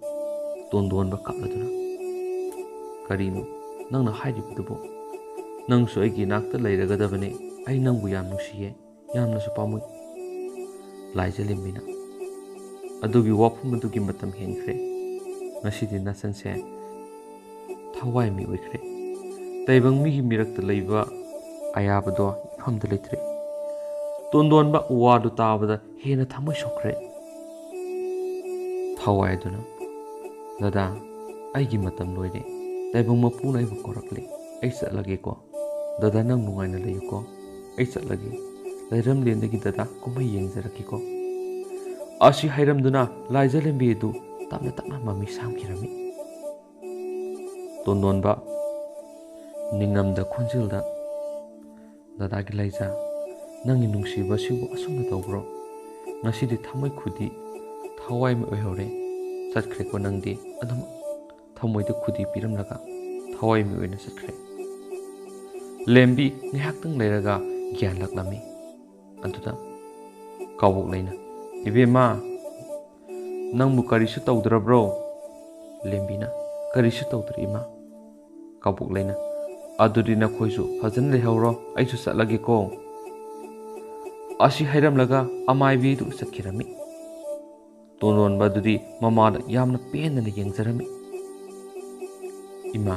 S1: ꯇꯣꯟꯗꯣꯟꯕ ꯀꯞꯂꯗꯨꯅ "ꯀꯔꯤꯅꯣ ꯅꯪꯅ ꯍꯥꯏꯔꯤꯕꯗꯨꯕꯣ? ꯅꯪꯁꯨ ꯑꯩꯒꯤ ꯏꯅꯥꯛꯇ ꯂꯩꯔꯒꯗꯕꯅꯦ, ꯑꯩ ꯅꯪꯕꯨ ꯌꯥꯝ ꯅꯨꯡꯁꯤꯌꯦ, ꯌꯥꯝꯅꯁꯨ ꯄꯥꯝꯃꯨꯏ"꯫ ꯂꯥꯏꯖ ꯂꯦꯝꯕꯤꯅ "ꯑꯗꯨꯒꯤ ꯋꯥꯐꯝ ꯑꯗꯨꯒꯤ ꯃꯇꯝ ꯍꯦꯟꯈ꯭ꯔꯦ꯫ ꯉꯁꯤꯗꯤ ꯅꯆꯟꯁꯦ ꯊꯋꯥꯏ ꯃꯤ ꯑꯣꯏꯈ꯭ꯔꯦ꯫ ꯇꯥꯏꯕꯪ ꯃꯤꯒꯤ ꯃꯤꯔꯛꯇ ꯂꯩꯕ ꯑꯌꯥꯕꯗꯣ ꯏꯐꯝꯗ ꯂꯩꯇ꯭ꯔꯦ"꯫ ꯇꯣꯟꯗꯣꯟꯕ ꯋꯥꯗꯨ ꯇꯥꯕꯗ ꯍꯦꯟꯅ ꯊꯃꯣꯏ ꯁꯣꯛꯈ꯭ꯔꯦ꯫ ꯊꯋꯥꯏ ꯑꯗꯨꯅ "ꯗꯗꯥ, ꯑꯩꯒꯤ ꯃꯇꯝ ꯂꯣꯏꯔꯦ, ꯇꯥꯏꯕꯪ ꯃꯄꯨꯅ ꯑꯩꯕꯨ ꯀꯧꯔꯛꯂꯦ, ꯑꯩ ꯆꯠꯂꯒꯦꯀꯣ꯫ ꯗꯗꯥ ꯅꯪ ꯅꯨꯡꯉꯥꯏꯅ ꯂꯩꯌꯨꯀꯣ, ꯑꯩ ꯆꯠꯂꯒꯦ, ꯂꯩꯔꯝꯂꯦꯟꯗꯒꯤ ꯗꯗꯥ ꯀꯨꯝꯍꯩ ꯌꯦꯡꯖꯔꯛꯀꯦꯀꯣ"꯫ ꯑꯁꯤ ꯍꯥꯏꯔꯝꯗꯨꯅ ꯂꯥꯏꯖ ꯂꯦꯝꯕꯤ ꯑꯗꯨ ꯇꯞꯅ ꯇꯞꯅ ꯃꯃꯤ ꯁꯥꯝꯈꯤꯔꯝꯃꯤ꯫ ꯇꯣꯟꯗꯣꯟꯕ ꯅꯤꯡꯉꯝꯗ ꯈꯣꯟꯖꯦꯜꯗ "ꯗꯗꯥꯒꯤ ꯂꯩꯖꯥ, ꯅꯪꯒꯤ ꯅꯨꯡꯁꯤꯕ ꯑꯁꯤꯕꯨ ꯑꯁꯨꯝꯅ ꯇꯧꯕ꯭ꯔꯣ? ꯉꯁꯤꯗꯤ ꯊꯃꯣꯏ ꯈꯨꯗꯤ ꯊꯋꯥꯏ ꯃꯤ ꯑꯣꯏꯍꯧꯔꯦ, ꯆꯠꯈ꯭ꯔꯦꯀꯣ ꯅꯪꯗꯤ ꯑꯗꯨꯃꯛ ꯊꯃꯣꯏꯗ ꯈꯨꯗꯤ ꯄꯤꯔꯝꯂꯒ ꯊꯋꯥꯏ ꯃꯤ ꯑꯣꯏꯅ ꯆꯠꯈ꯭ꯔꯦ"꯫ ꯂꯦꯝꯕꯤ ꯉꯥꯏꯍꯥꯛꯇꯪ ꯂꯩꯔꯒ ꯒ꯭ꯌꯥꯟ ꯂꯛꯂꯝꯃꯤ꯫ ꯑꯗꯨꯗ ꯀꯕꯣꯛ ꯂꯩꯅ "ꯏꯕꯦꯝꯃ, ꯅꯪꯕꯨ ꯀꯔꯤꯁꯨ ꯇꯧꯗ꯭ꯔꯕ꯭ꯔꯣ"꯫ ꯂꯦꯝꯕꯤꯅ "ꯀꯔꯤꯁꯨ ꯇꯧꯗ꯭ꯔꯤ ꯏꯃꯥ"꯫ ꯀꯕꯣꯛ ꯂꯩꯅ "ꯑꯗꯨꯗꯤ ꯅꯈꯣꯏꯁꯨ ꯐꯖꯅ ꯂꯩꯍꯧꯔꯣ, ꯑꯩꯁꯨ ꯆꯠꯂꯒꯦꯀꯣ"꯫ ꯑꯁꯤ ꯍꯥꯏꯔꯝꯂꯒ ꯑꯃꯥꯏꯕꯤꯗꯨ ꯆꯠꯈꯤꯔꯝꯃꯤ꯫ ꯇꯣꯟꯗꯣꯟꯕ ꯑꯗꯨꯗꯤ ꯃꯃꯥꯗ ꯌꯥꯝꯅ ꯄꯦꯟꯗꯅ ꯌꯦꯡꯖꯔꯝꯃꯤ꯫ "ꯏꯃꯥ,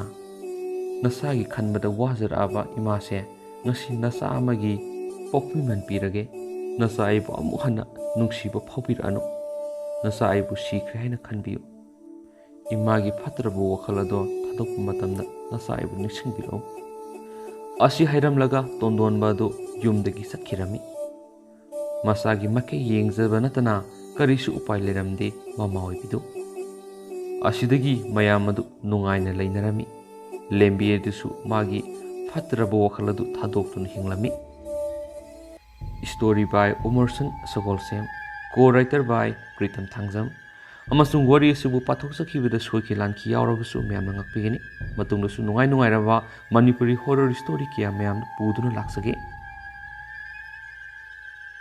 S1: ꯅꯆꯥꯒꯤ ꯈꯟꯕꯗ ꯋꯥꯖꯔꯛꯑꯕ ꯏꯃꯥꯁꯦ ꯉꯁꯤ ꯅꯆꯥ ꯑꯃꯒꯤ ꯄꯣꯛꯄꯤꯃꯟ ꯄꯤꯔꯒꯦ, ꯅꯆꯥ ꯑꯩꯕꯨ ꯑꯃꯨꯛ ꯍꯟꯅ ꯅꯨꯡꯁꯤꯕ ꯐꯥꯎꯕꯤꯔꯛꯑꯅꯨ, ꯅꯆꯥ ꯑꯩꯕꯨ ꯁꯤꯈ꯭ꯔꯦ ꯍꯥꯏꯅ ꯈꯟꯕꯤꯌꯨ, ꯏꯃꯥꯒꯤ ꯐꯠꯇ꯭ꯔꯕ ꯋꯥꯈꯜ ꯑꯗꯣ ꯊꯥꯗꯣꯛꯄ ꯃꯇꯝꯗ ꯅꯆꯥ ꯑꯩꯕꯨ ꯅꯤꯡꯁꯤꯡꯕꯤꯔꯛꯎ"꯫ ꯑꯁꯤ ꯍꯥꯏꯔꯝꯂꯒ ꯇꯣꯟꯗꯣꯟꯕ ꯑꯗꯨ ꯌꯨꯝꯗꯒꯤ ꯆꯠꯈꯤꯔꯝꯃꯤ꯫ ꯃꯆꯥꯒꯤ ꯃꯀꯩ ꯌꯦꯡꯖꯕ ꯅꯠꯇꯅ ꯀꯔꯤꯁꯨ ꯎꯄꯥꯏ ꯂꯩꯔꯝꯗꯦ ꯃꯃꯥ ꯑꯣꯏꯕꯤꯗꯨ꯫ ꯑꯁꯤꯗꯒꯤ ꯃꯌꯥꯝ ꯑꯗꯨ ꯅꯨꯡꯉꯥꯏꯅ ꯂꯩꯅꯔꯝꯃꯤ꯫ ꯂꯦꯝꯕꯤ ꯑꯗꯨꯁꯨ ꯃꯥꯒꯤ ꯐꯠꯇ꯭ꯔꯕ ꯋꯥꯈꯜ ꯑꯗꯨ ꯊꯥꯗꯣꯛꯇꯨꯅ ꯍꯤꯡꯂꯝꯃꯤ꯫ ꯁ꯭ꯇꯣꯔꯤ ꯕꯥꯏ ꯎꯃꯔꯁꯟ ꯁꯒꯣꯜꯁꯦꯝ, ꯀꯣ-ꯔꯥꯏꯇꯔ ꯕꯥꯏ ꯄ꯭ꯔꯤꯇꯝ ꯊꯥꯡꯖꯝ꯫ ꯑꯃꯁꯨꯡ ꯋꯥꯔꯤ ꯑꯁꯤꯕꯨ ꯄꯥꯊꯣꯛꯆꯈꯤꯕꯗ ꯁꯣꯏꯈꯤ ꯂꯥꯟꯈꯤ ꯌꯥꯎꯔꯕꯁꯨ ꯃꯌꯥꯝꯅ ꯉꯛꯄꯤꯒꯅꯤ꯫ ꯃꯇꯨꯡꯗꯁꯨ ꯅꯨꯡꯉꯥꯏ ꯅꯨꯡꯉꯥꯏꯔꯕ ꯃꯅꯤꯄꯨꯔꯤ ꯍꯣꯔꯔ ꯁ꯭ꯇꯣꯔꯤ ꯀꯌꯥ ꯃꯌꯥꯝ ꯄꯨꯗꯨꯅ ꯂꯥꯛꯆꯒꯦ꯫